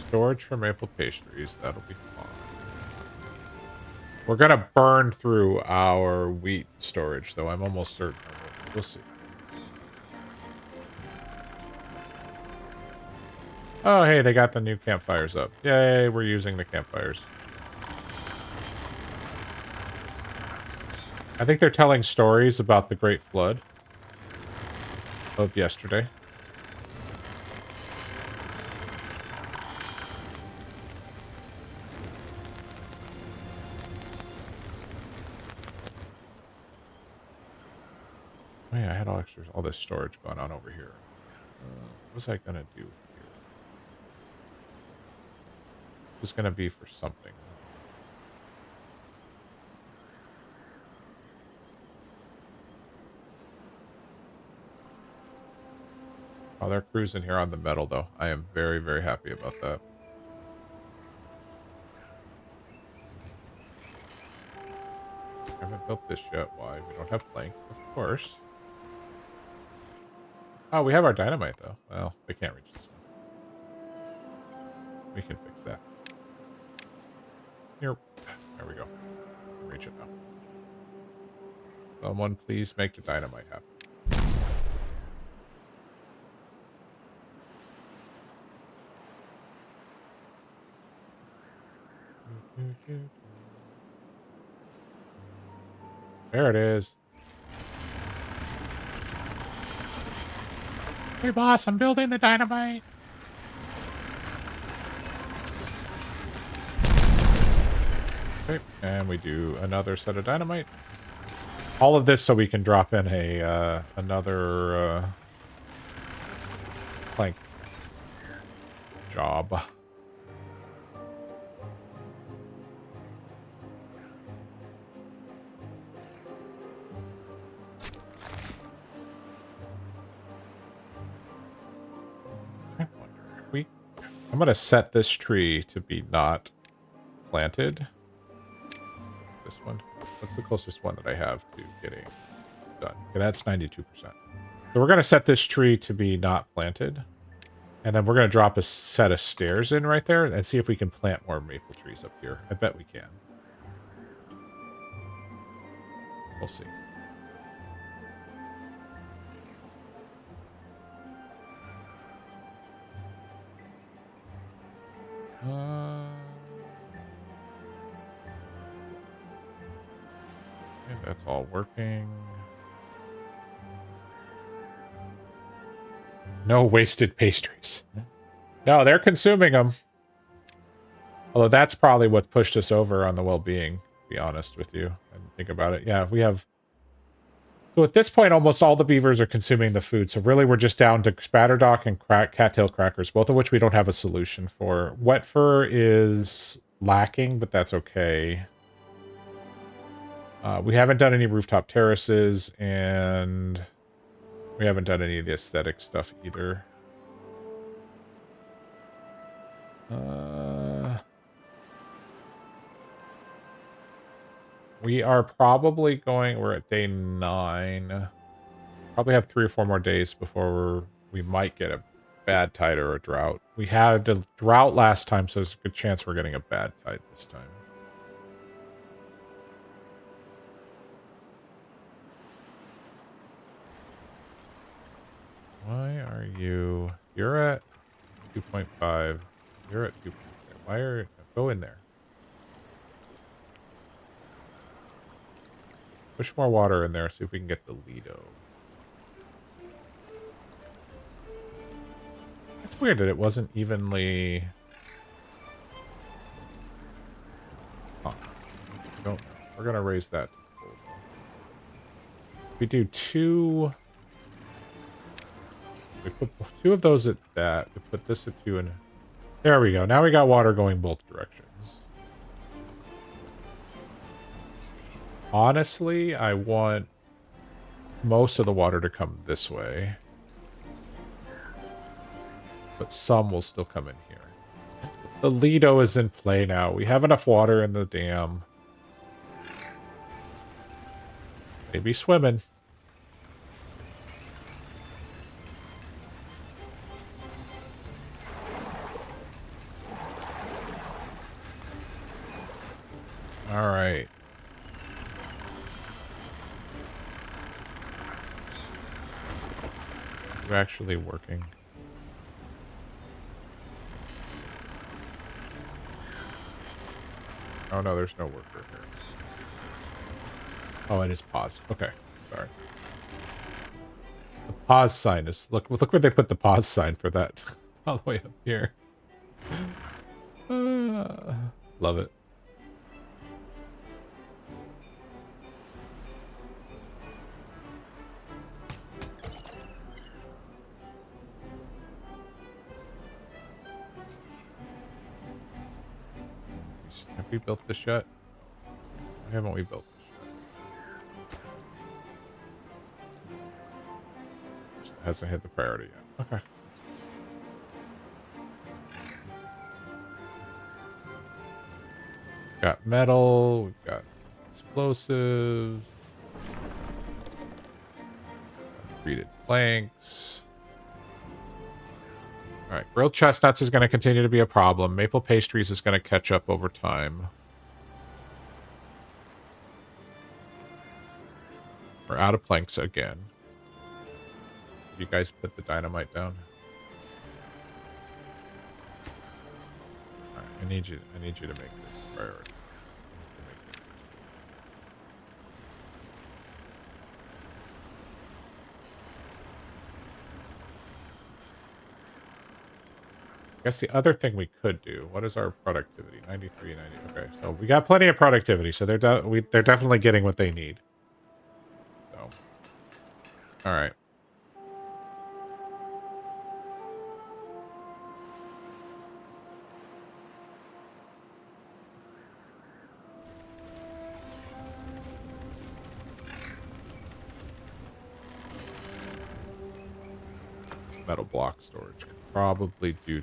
Storage for maple pastries. That'll be fun. We're going to burn through our wheat storage, though. I'm almost certain. We'll see. Oh, hey, they got the new campfires up. Yay, we're using the campfires. I think they're telling stories about the Great Flood of yesterday. Oh yeah, I had all this storage going on over here. What was I gonna do here? It was gonna be for something. Oh, they're cruising here on the metal, though. I am very, very happy about that. I haven't built this yet. Why? We don't have planks, of course. Oh, we have our dynamite, though. Well, we can't reach this one. We can fix that. Here. There we go. Reach it now. Someone please make the dynamite happen. There it is. Hey, boss, I'm building the dynamite. Okay, and we do another set of dynamite. All of this so we can drop in a another plank job. I'm going to set this tree to be not planted. This one. What's the closest one that I have to getting done? Okay, that's 92%. So we're going to set this tree to be not planted. And then we're going to drop a set of stairs in right there and see if we can plant more maple trees up here. I bet we can. We'll see. Okay, that's all working. No wasted pastries. No, they're consuming them. Although that's probably what pushed us over on the well-being, to be honest with you. And think about it. Yeah, we have... So at this point, almost all the beavers are consuming the food. So really, we're just down to spatterdock and cattail crackers, both of which we don't have a solution for. Wet fur is lacking, but that's okay. We haven't done any rooftop terraces, and we haven't done any of the aesthetic stuff either. We are probably going... We're at day 9. Probably have 3 or 4 more days before we might get a bad tide or a drought. We had a drought last time, so there's a good chance we're getting a bad tide this time. Why are you... You're at 2.5. You're at 2.5. Why are... Go in there. Push more water in there, see if we can get the Lido. It's weird that it wasn't evenly... Huh. I don't know. We're going to raise that to full. We do 2... We put 2 of those at that. We put this at 2 and... There we go. Now we got water going both directions. Honestly, I want most of the water to come this way. But some will still come in here. The Lido is in play now. We have enough water in the dam. They be swimming. All right. We're actually working. Oh no, there's no worker here. Oh, it is paused. Okay, sorry. The pause sign is... Look where they put the pause sign for that. All the way up here. Love it. Have we built this yet? Why haven't we built this yet? Just hasn't hit the priority yet. Okay. Got metal, we've got explosives, treated planks. All right, grilled chestnuts is going to continue to be a problem. Maple pastries is going to catch up over time. We're out of planks again. You guys put the dynamite down. All right, I need you to make this a priority. I guess the other thing we could do, what is our productivity? 93, 90. Okay, so we got plenty of productivity, so they're definitely getting what they need. So, all right. This metal block storage could probably do.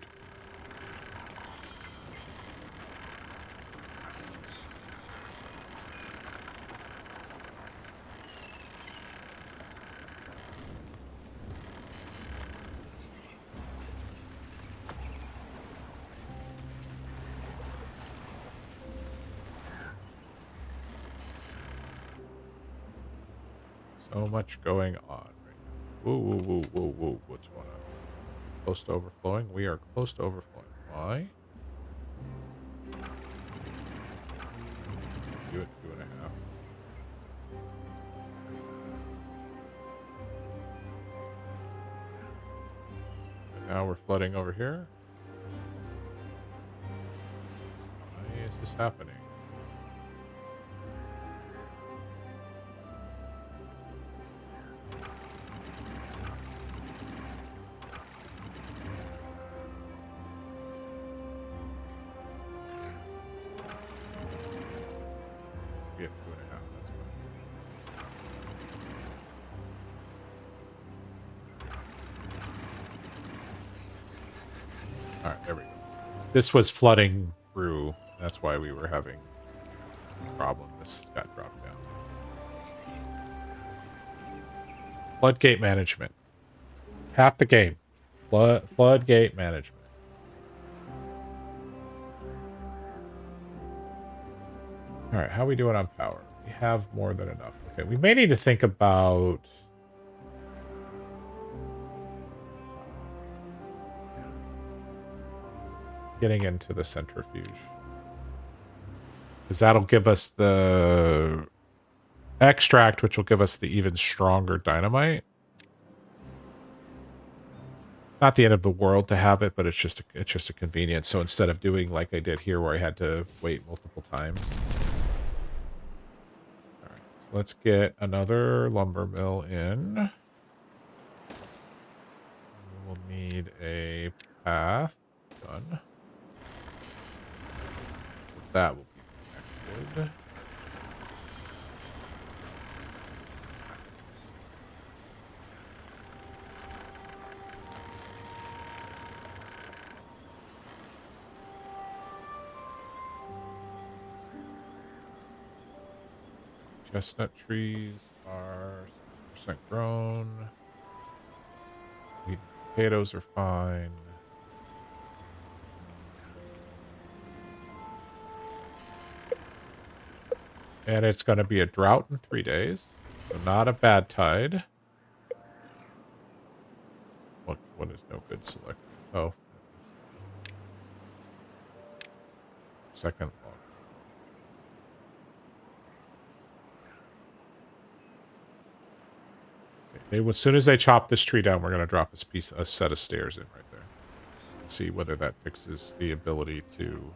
So much going on right now. Whoa, whoa, whoa, whoa, whoa. What's going on? Close to overflowing? We are close to overflowing. Why? Do it 2.5. And now we're flooding over here. Why is this happening? We have 2.5, that's fine. Alright, there we go. This was flooding through. That's why we were having a problem. This got dropped down. Floodgate management. Half the game. Floodgate management. All right, how are we doing on power? We have more than enough. Okay, we may need to think about getting into the centrifuge. Because that'll give us the extract, which will give us the even stronger dynamite. Not the end of the world to have it, but it's just a convenience. So instead of doing like I did here, where I had to wait multiple times. All right, so let's get another lumber mill in. We'll need a path done. That will be connected. Chestnut trees are 100% grown. Wheat and potatoes are fine. And it's going to be a drought in 3 days. So not a bad tide. What is no good select? Oh. Second log. Okay, as soon as they chop this tree down, we're going to drop a set of stairs in right there. Let's see whether that fixes the ability to...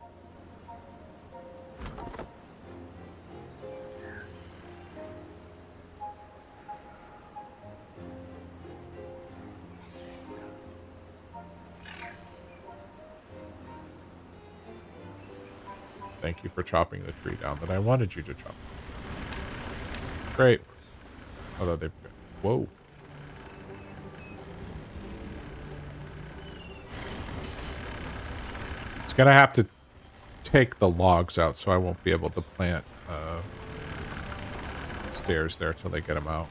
Thank you for chopping the tree down that I wanted you to chop. Great. Although they've... Whoa. It's going to have to take the logs out, so I won't be able to plant stairs there till they get them out.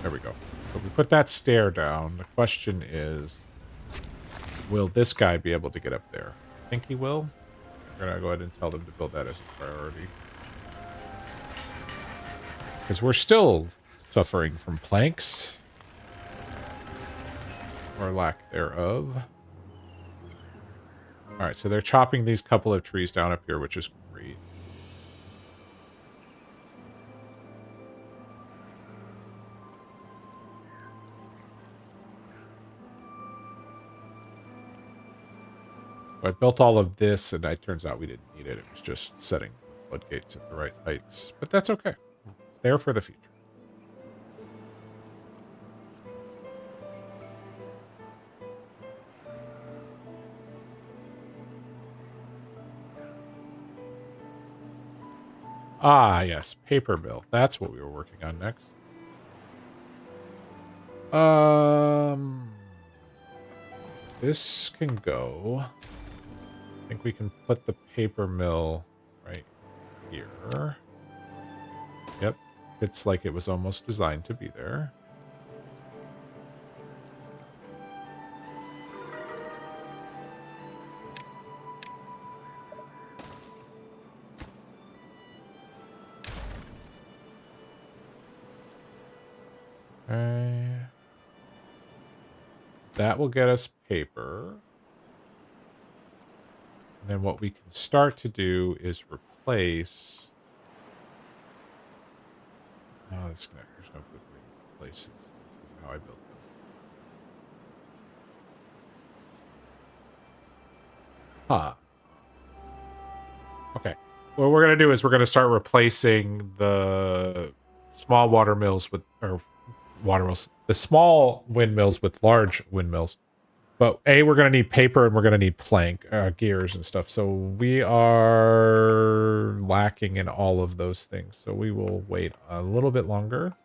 There we go. So we put that stair down. The question is... Will this guy be able to get up there? I think he will. We're going to go ahead and tell them to build that as a priority. Because we're still suffering from planks. Or lack thereof. Alright, so they're chopping these couple of trees down up here, which is great. I built all of this, and it turns out we didn't need it. It was just setting the floodgates at the right heights. But that's okay. It's there for the future. Ah, yes. Paper mill. That's what we were working on next. This can go... I think we can put the paper mill right here. Yep. It's like it was almost designed to be there. Okay. That will get us paper. And then what we can start to do is replace... Oh, there's no good way to replace this. This is how I built them. Huh. Okay. What we're going to do is we're going to start replacing the small water mills with... Or water mills. The small windmills with large windmills. But we're going to need paper and we're going to need plank, gears and stuff. So we are lacking in all of those things. So we will wait a little bit longer.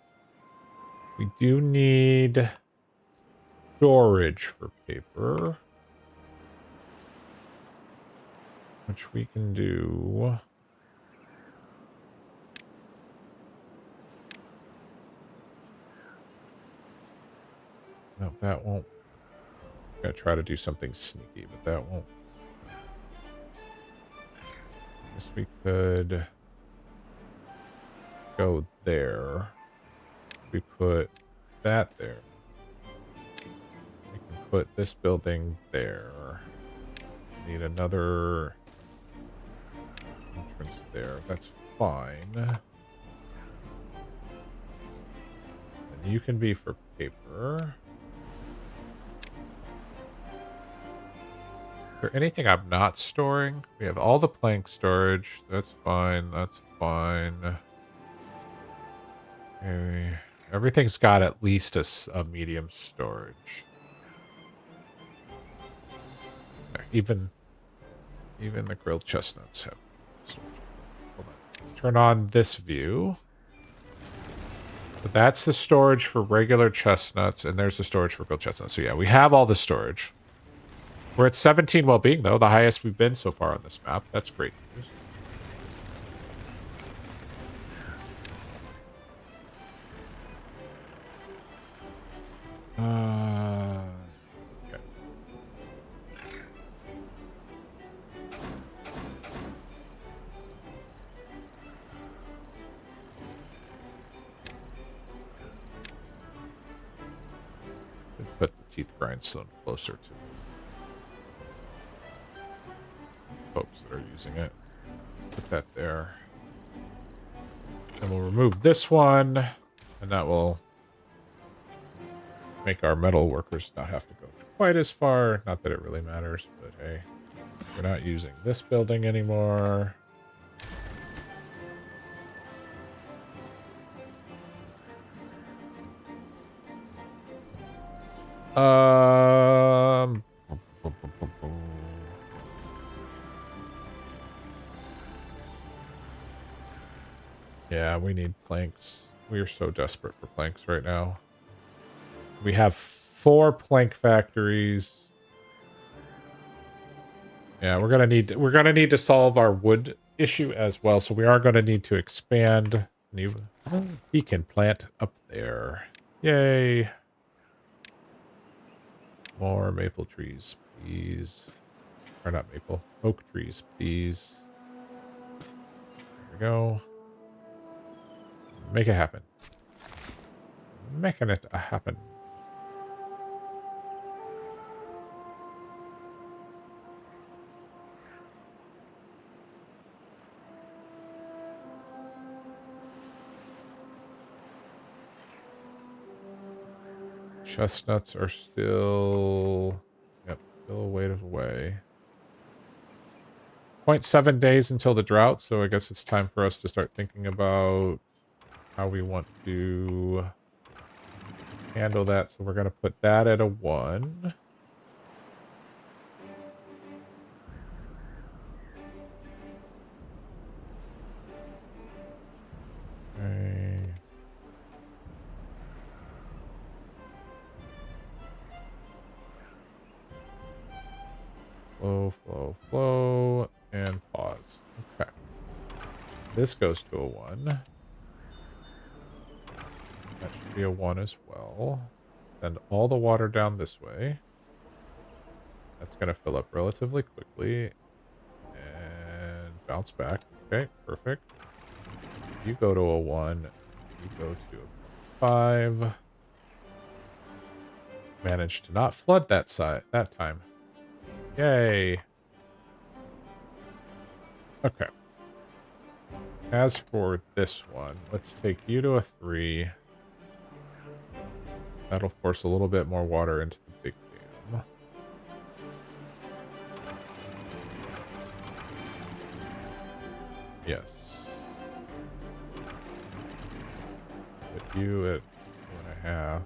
We do need storage for paper, which we can do. No, that won't. I'm gonna try to do something sneaky, but that won't. I guess we could go there. We put that there. We can put this building there. Need another entrance there. That's fine. And you can be for paper. Is there anything I'm not storing? We have all the plank storage. That's fine. That's fine. Okay. Everything's got at least a medium storage. Even the grilled chestnuts have storage. Hold on. Let's turn on this view. So that's the storage for regular chestnuts, and there's the storage for grilled chestnuts. So yeah, we have all the storage. We're at 17 well-being, though, the highest we've been so far on this map. That's great news. Okay. Put the teeth grindstone closer to folks that are using it. Put that there. And we'll remove this one, and that will make our metal workers not have to go quite as far. Not that it really matters, but hey, we're not using this building anymore. Yeah, we need planks. We are so desperate for planks right now. We have 4 plank factories. Yeah, we're gonna need to solve our wood issue as well. So we are gonna need to expand. He can plant up there. Yay! More maple trees, please. Or not maple, oak trees, please. There we go. Make it happen. Making it happen. Chestnuts are still... Yep, still a ways away. 0.7 days until the drought, so I guess it's time for us to start thinking about how we want to handle that. So we're going to put that at a 1. Okay. Flow, flow, flow, and pause. Okay. This goes to a 1. That should be a 1 as well. Send all the water down this way. That's going to fill up relatively quickly. And bounce back. Okay, perfect. You go to a 1. You go to a 5. Managed to not flood that side that time. Yay. Okay. As for this one, let's take you to a 3. That'll force a little bit more water into the big dam. Yes. Put you at 2.5.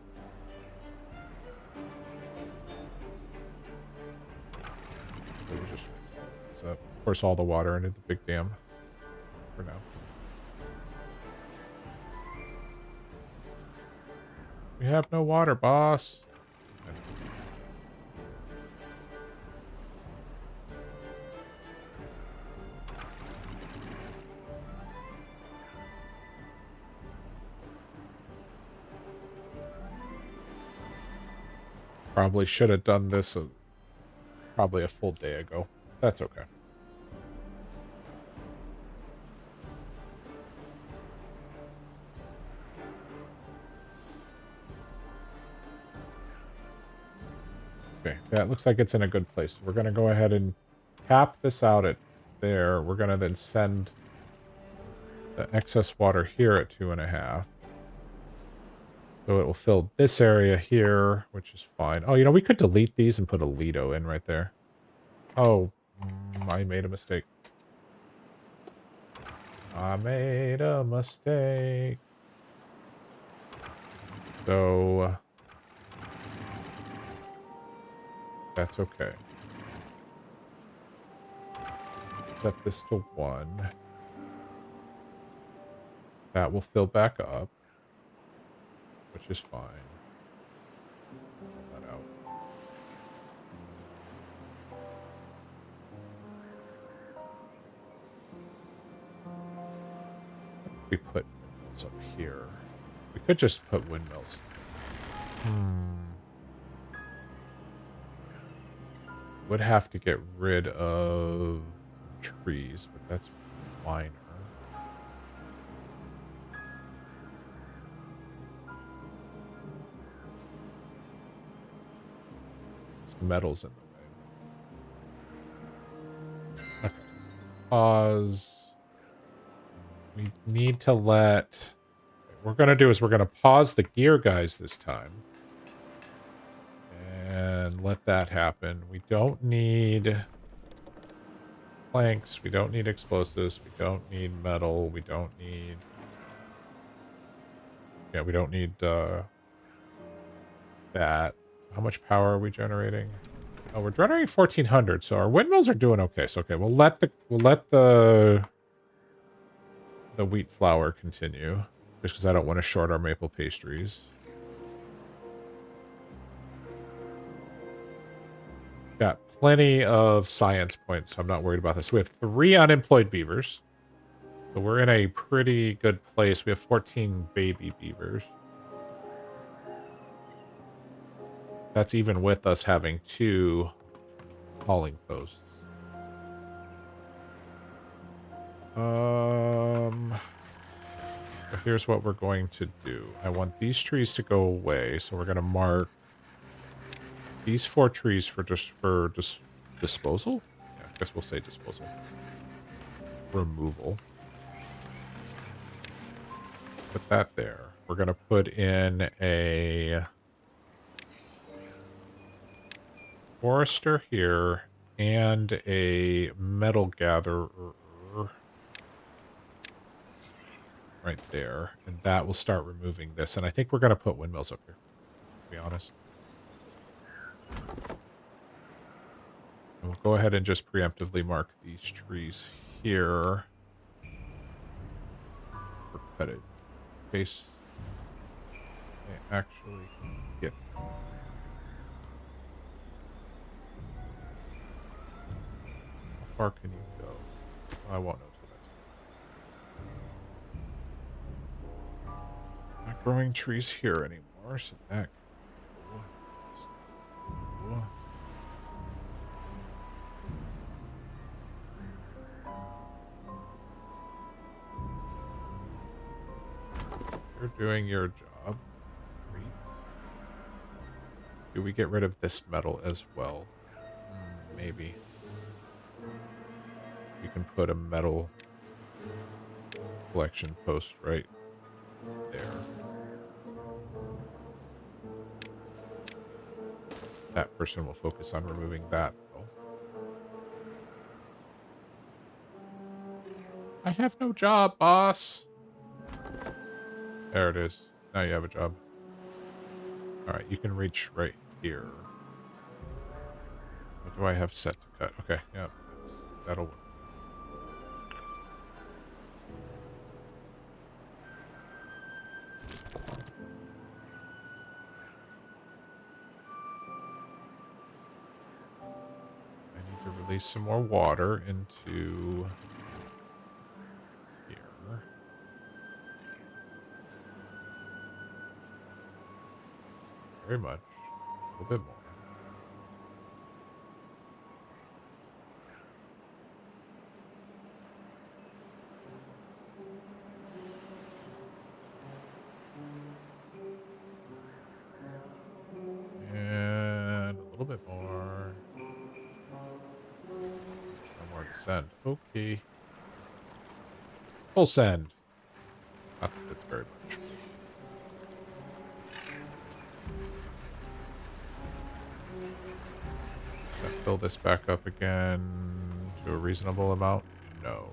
Just force all the water into the big dam for now. We have no water, boss. Probably should have done this probably a full day ago. That's okay. Okay, that looks like it's in a good place. We're going to go ahead and cap this out at there. We're going to then send the excess water here at 2.5. So it will fill this area here, which is fine. Oh, you know, we could delete these and put a Lido in right there. Oh, I made a mistake. I made a mistake. So that's okay. Set this to 1. That will fill back up, which is fine. Pull that out. We put windmills up here. We could just put windmills. Would have to get rid of trees, but that's minor. It's metal's in the way. Okay. Pause. We need to let... What we're going to do is we're going to pause the gear guys this time. And let that happen. We don't need planks. We don't need explosives. We don't need metal. We don't need... Yeah, we don't need that. How much power are we generating? Oh, we're generating 1,400, so our windmills are doing okay. So okay, we'll let the wheat flour continue, just because I don't want to short our maple pastries. Got plenty of science points, so I'm not worried about this. We have 3 unemployed beavers, so we're in a pretty good place. We have 14 baby beavers. That's even with us having 2 hauling posts. Here's what we're going to do. I want these trees to go away, so we're going to mark these 4 trees for disposal. Yeah, I guess we'll say disposal. Removal. Put that there. We're going to put in a forester here and a metal gatherer right there, and that will start removing this. And I think we're going to put windmills up here, to be honest. And we'll go ahead and just preemptively mark these trees here for cuttage, in case they actually get them. How far can you go? I won't know till that's not growing trees here anymore, so that cool. You're doing your job. Great. Do we get rid of this metal as well? Maybe. You can put a metal collection post right there. That person will focus on removing that, though. I have no job, boss. There it is. Now you have a job. Alright, you can reach right here. What do I have set to cut? Okay, yeah. That'll work. I need to release some more water into here. Very much. A little bit more. little bit more. No more to send. Okay. Full send. Not that that's very much. Gonna fill this back up again to a reasonable amount? No.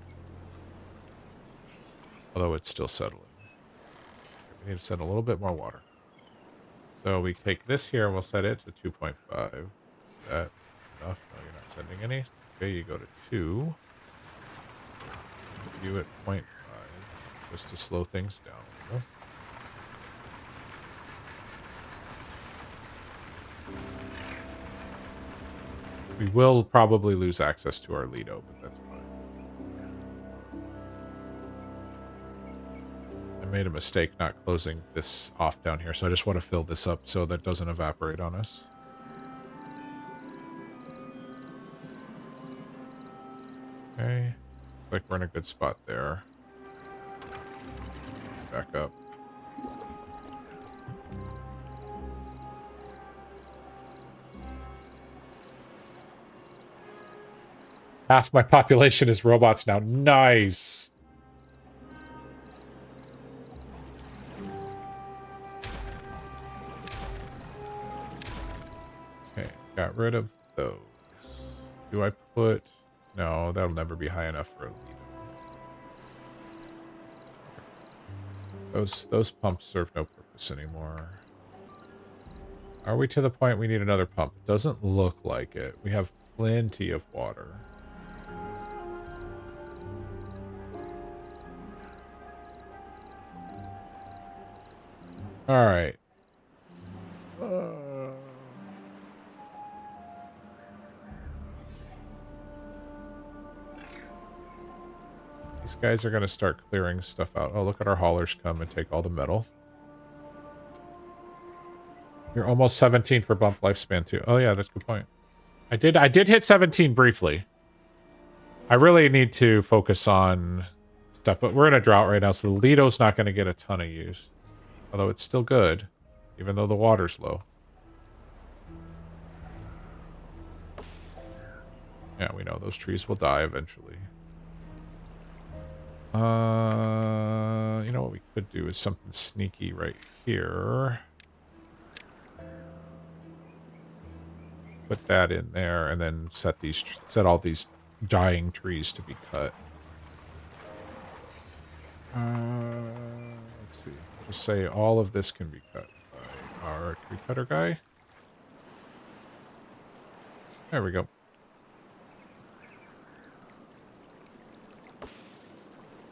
Although it's still settling. We need to send a little bit more water. So we take this here and we'll set it to 2.5. Is that enough? No, you're not sending any. Okay, you go to 2. You at 0.5. Just to slow things down a little. We will probably lose access to our Lido, but that's fine. I made a mistake not closing this off down here, so I just want to fill this up so that doesn't evaporate on us. Okay. Looks like we're in a good spot there. Back up. Half my population is robots now. Nice. Okay, got rid of those. Do I put... No, that'll never be high enough for a lead. Those pumps serve no purpose anymore. Are we to the point we need another pump? Doesn't look like it. We have plenty of water. All right. These guys are going to start clearing stuff out. Oh, look at our haulers come and take all the metal. You're almost 17 for bump lifespan too. Oh yeah, that's a good point. I did hit 17 briefly. I really need to focus on stuff, but we're in a drought right now, so the Lido's not going to get a ton of use. Although it's still good, even though the water's low. Yeah, we know those trees will die eventually. You know what we could do is something sneaky right here. Put that in there, and then set all these dying trees to be cut. Let's see. Just say all of this can be cut by our tree cutter guy. There we go.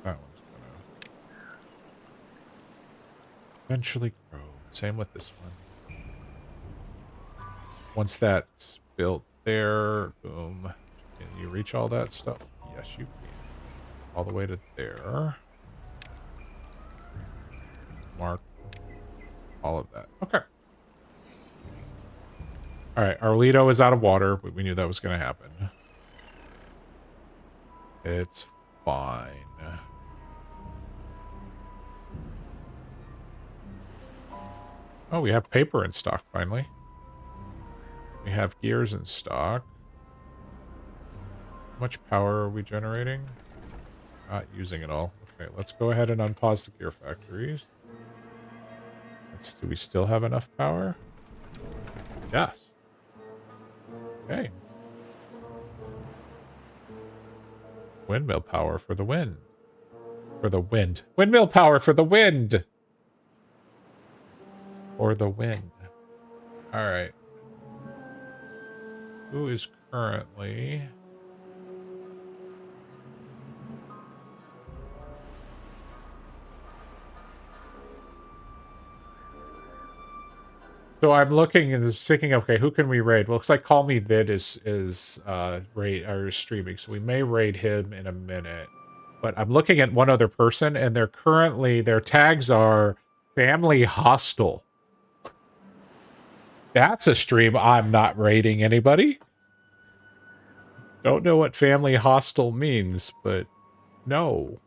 That one's gonna eventually grow. Same with this one. Once that's built there, boom. Can you reach all that stuff? Yes, you can. All the way to there. Mark all of that. Okay. All right, our Lido is out of water, but we knew that was going to happen. It's fine. Oh, we have paper in stock, finally. We have gears in stock. How much power are we generating? Not using it all. Okay, let's go ahead and unpause the gear factories. Do we still have enough power? Yes. Okay. Windmill power for the wind. For the wind. Windmill power for the wind! Or the wind. Alright. Who is currently... So I'm looking and thinking, okay, who can we raid? Well, looks like Call Me Vid is raid or streaming, so we may raid him in a minute. But I'm looking at one other person, and they're currently their tags are family hostile. That's a stream I'm not raiding anybody. Don't know what family hostile means, but no.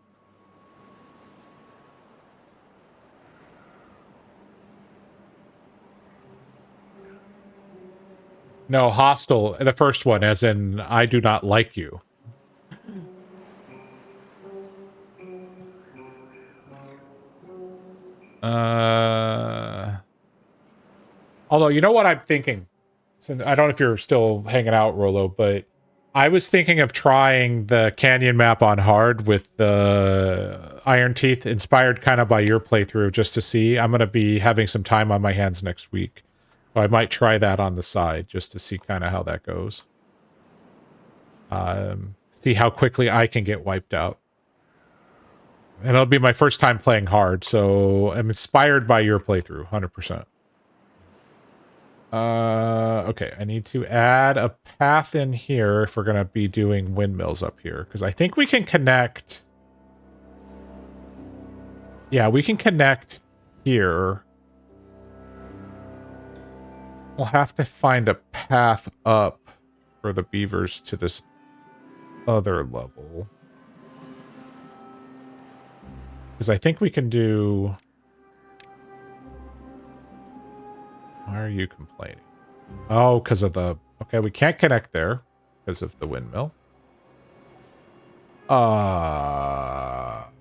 No, hostile. The first one, as in, I do not like you. Although, you know what I'm thinking? So I don't know if you're still hanging out, Rolo, but I was thinking of trying the canyon map on hard with the Iron Teeth, inspired kind of by your playthrough, just to see. I'm going to be having some time on my hands next week. So I might try that on the side, just to see kind of how that goes. See how quickly I can get wiped out. And it'll be my first time playing hard, so I'm inspired by your playthrough, 100%. Okay, I need to add a path in here if we're going to be doing windmills up here, because I think we can connect. Yeah, we can connect here. We'll have to find a path up for the beavers to this other level. Because I think we can do... Why are you complaining? Oh, because of the... Okay, we can't connect there because of the windmill. Well,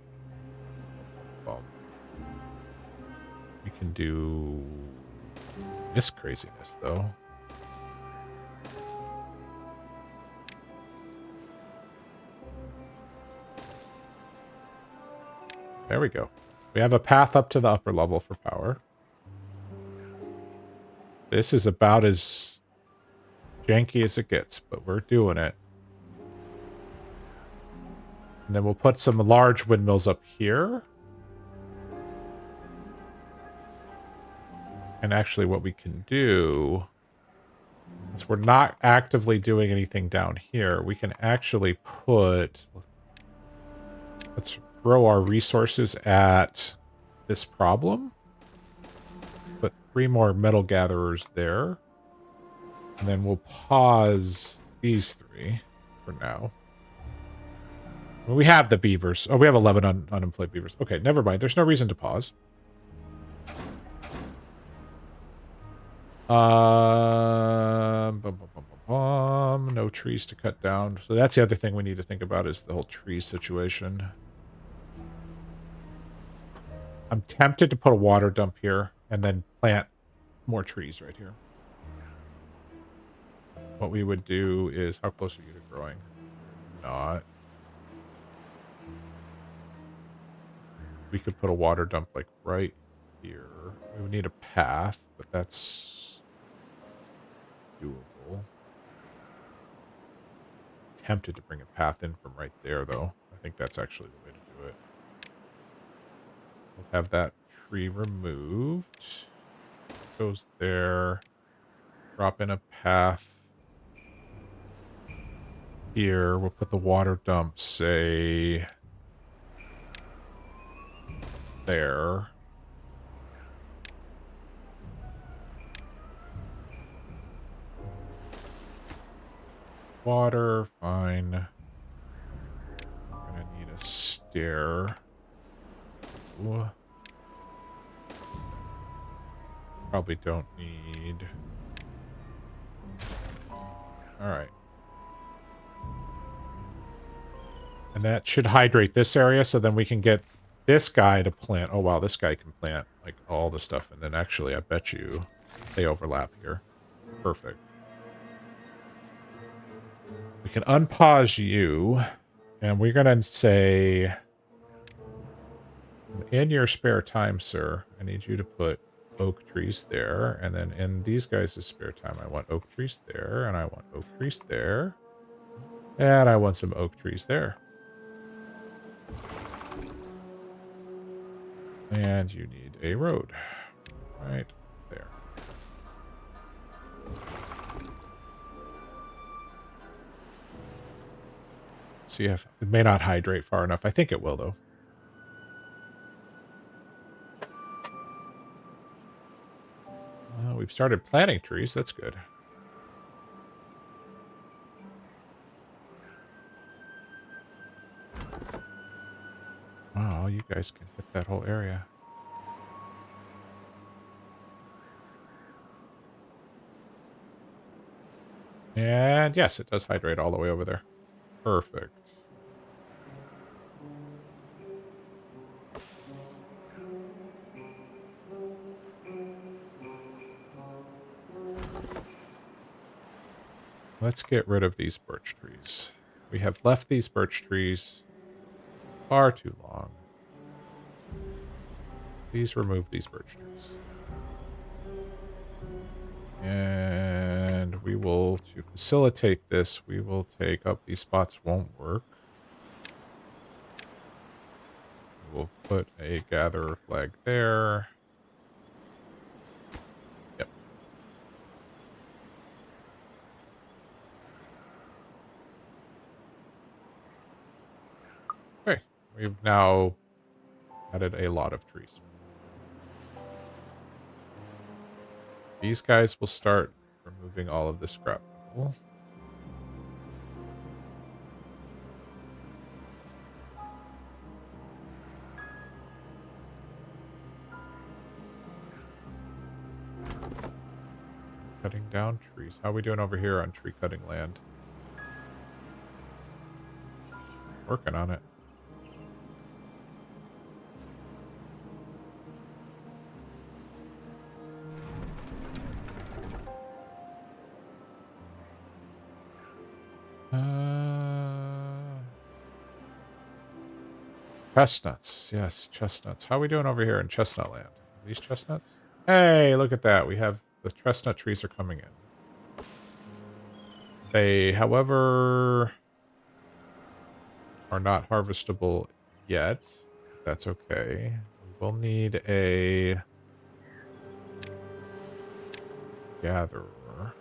we can do this craziness, though. There we go. We have a path up to the upper level for power. This is about as janky as it gets, but we're doing it. And then we'll put some large windmills up here. And actually what we can do, since we're not actively doing anything down here, we can actually put... Let's throw our resources at this problem. Put 3 more metal gatherers there. And then we'll pause these 3 for now. Well, we have the beavers. Oh, we have 11 unemployed beavers. Okay, never mind. There's no reason to pause. No trees to cut down. So that's the other thing we need to think about, is the whole tree situation. I'm tempted to put a water dump here and then plant more trees right here. What we would do is... How close are you to growing? Not. We could put a water dump like right here. We would need a path, but that's doable. Tempted to bring a path in from right there, though. I think that's actually the way to do it. We'll have that tree removed. Goes there. Drop in a path here. We'll put the water dump, say, there. Water, fine. I'm gonna need a stair. Ooh. Probably don't need... Alright. And that should hydrate this area, so then we can get this guy to plant... Oh, wow, this guy can plant, like, all the stuff. And then actually, I bet you they overlap here. Perfect. We can unpause you, and we're going to say, in your spare time, sir, I need you to put oak trees there. And then in these guys' spare time, I want oak trees there, and I want oak trees there. And I want some oak trees there. And you need a road right there. See if it may not hydrate far enough. I think it will, though. We've started planting trees. That's good. Wow, you guys can hit that whole area. And yes, it does hydrate all the way over there. Perfect. Let's get rid of these birch trees. We have left these birch trees far too long. Please remove these birch trees. And we will, to facilitate this, we will take up these spots won't work. We'll put a gatherer flag there. Yep. Okay. We've now added a lot of trees. These guys will start removing all of the scrap metal. Cutting down trees. How are we doing over here on tree cutting land? Working on it. Chestnuts. Yes, chestnuts. How are we doing over here in chestnut land? These chestnuts? Hey, look at that. We have the chestnut trees are coming in. They, however, are not harvestable yet. That's okay. We will need a gatherer.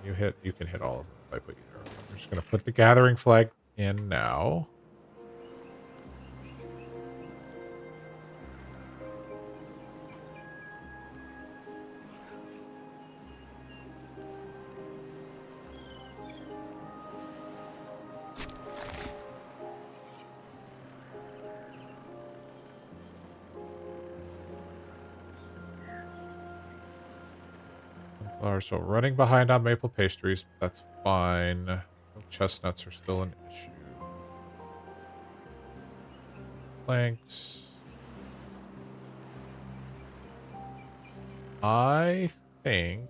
You can hit all of them if I put you there. I'm just going to put the gathering flag in now. So running behind on maple pastries, that's fine. No, chestnuts are still an issue. Planks. I think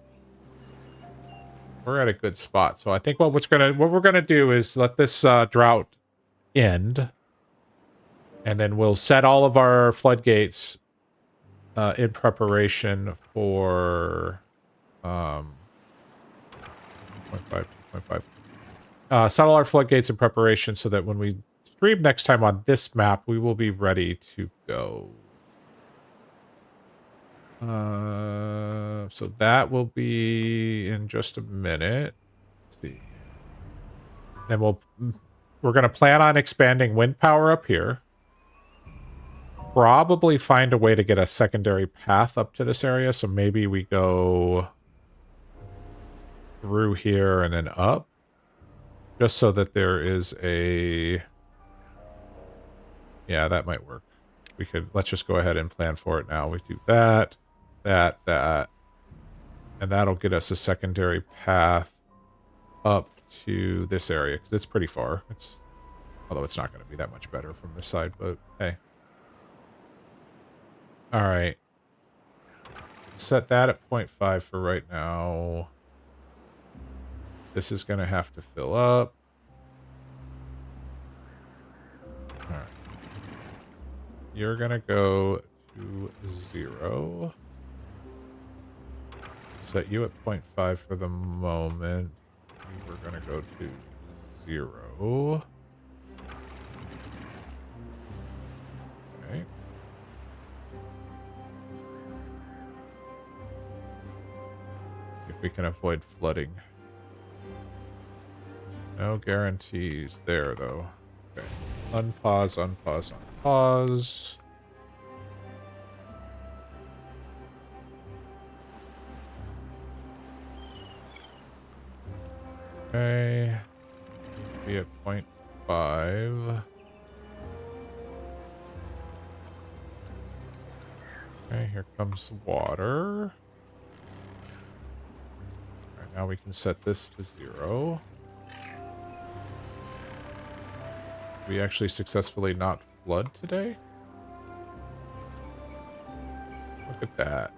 we're at a good spot. So I think what we're gonna do is let this drought end, and then we'll set all of our floodgates in preparation for 2.5, 2.5. Set all our floodgates in preparation so that when we stream next time on this map, we will be ready to go. So that will be in just a minute. Let's see. Then we're going to plan on expanding wind power up here. Probably find a way to get a secondary path up to this area. So maybe we go through here and then up. Just so that there is a... Yeah, that might work. Let's just go ahead and plan for it now. We do that, that. And that'll get us a secondary path up to this area. Because it's pretty far. Although it's not going to be that much better from this side, but hey. All right. Set that at 0.5 for right now. This is going to have to fill up. All right. You're going to go to 0. Set you at 0.5 for the moment. We're going to go to 0. Okay. See if we can avoid flooding. No guarantees there, though. Okay. Unpause, unpause, unpause. Okay. Be at 0.5. Okay, here comes the water. Right, Now we can set this to 0. We actually successfully not flood today? Look at that.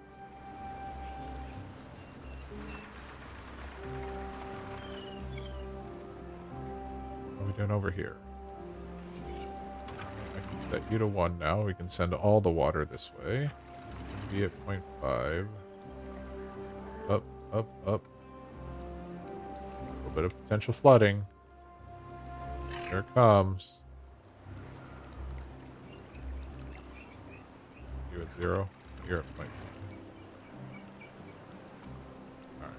What are we doing over here? I can set you to 1 now. We can send all the water this way. Be at 0.5. Up, up, up. A little bit of potential flooding. Here it comes. You at 0. You're at 0.5. Alright.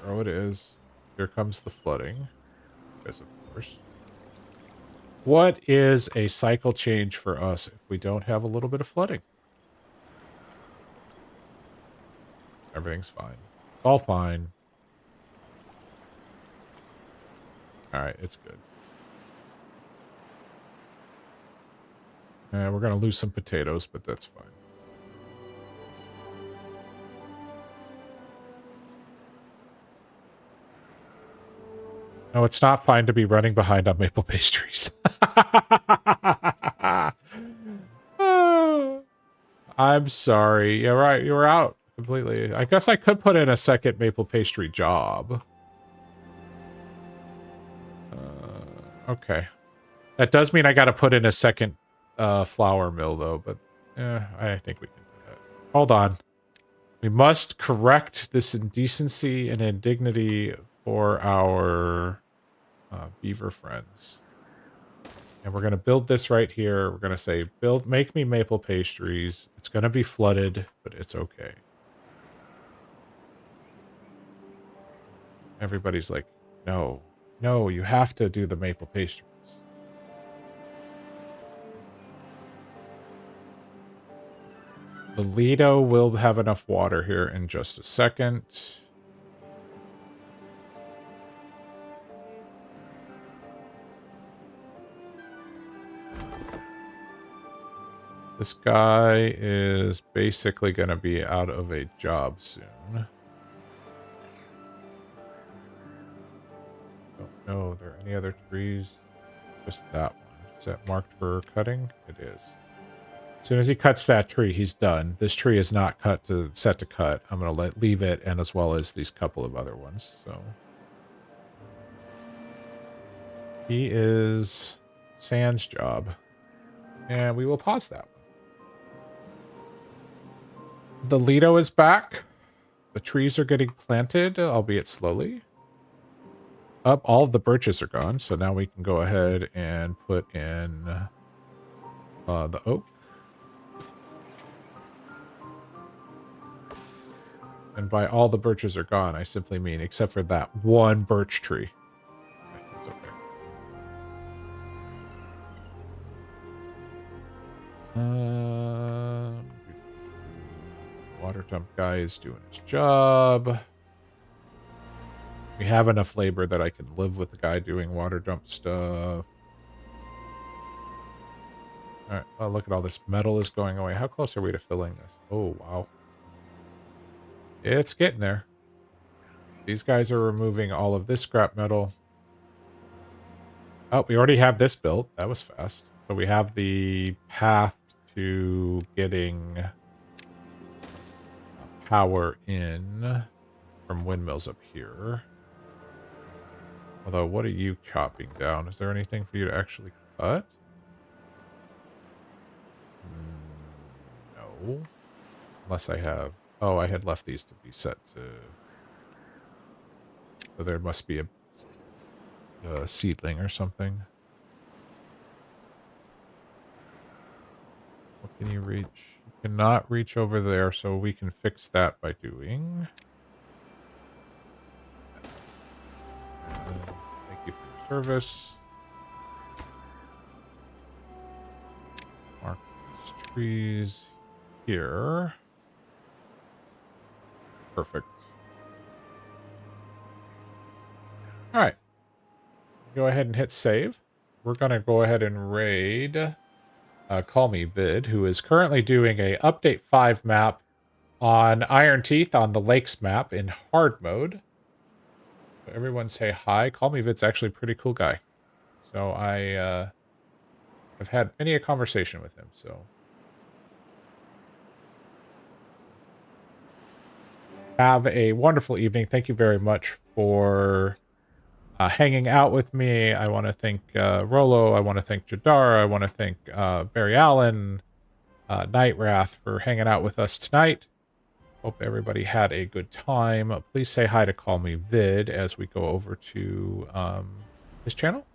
0 it is. Here comes the flooding. Yes, of course. What is a cycle change for us if we don't have a little bit of flooding? Everything's fine. It's all fine. Alright, it's good. We're going to lose some potatoes, but that's fine. No, it's not fine to be running behind on maple pastries. I'm sorry. Yeah, right. You were out completely. I guess I could put in a second maple pastry job. Okay. That does mean I got to put in a second flour mill, though. But I think we can do that. Hold on. We must correct this indecency and indignity for our beaver friends. And we're going to build this right here. We're going to say, make me maple pastries. It's going to be flooded, but it's okay. Everybody's like, no, you have to do the maple pastries. The Lido will have enough water here in just a second. This guy is basically going to be out of a job soon. Don't know. Are there any other trees? Just that one. Is that marked for cutting? It is. As soon as he cuts that tree, he's done. This tree is not set to cut. I'm going to leave it, and as well as these couple of other ones. So he is Sand's job. And we will pause that one. The Lido is back. The trees are getting planted, albeit slowly. Up, all of the birches are gone, so now we can go ahead and put in the oak. And by all the birches are gone, I simply mean except for that one birch tree. That's okay. Water dump guy is doing his job. We have enough labor that I can live with the guy doing water dump stuff. All right. Oh, look at all this metal is going away. How close are we to filling this? Oh, wow. It's getting there. These guys are removing all of this scrap metal. Oh, we already have this built. That was fast. So we have the path to getting power in from windmills up here. Although, what are you chopping down? Is there anything for you to actually cut? No. Unless I have... Oh, I had left these to be set to... So there must be a seedling or something. What can you reach? You cannot reach over there, so we can fix that by doing... Thank you for your service. Mark these trees here. Perfect. All right. Go ahead and hit save. We're going to go ahead and raid Call Me Vid, who is currently doing a update 5 map on Iron Teeth on the Lakes map in hard mode. So everyone say hi. Call Me Vid's actually a pretty cool guy. So I've had many a conversation with him. So have a wonderful evening. Thank you very much for hanging out with me. I want to thank Rolo. I want to thank Jadar. I want to thank Barry Allen, Night Wrath for hanging out with us tonight. Hope everybody had a good time. Please say hi to Call Me Vid as we go over to his channel.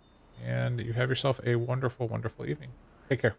And you have yourself a wonderful, wonderful evening. Take care.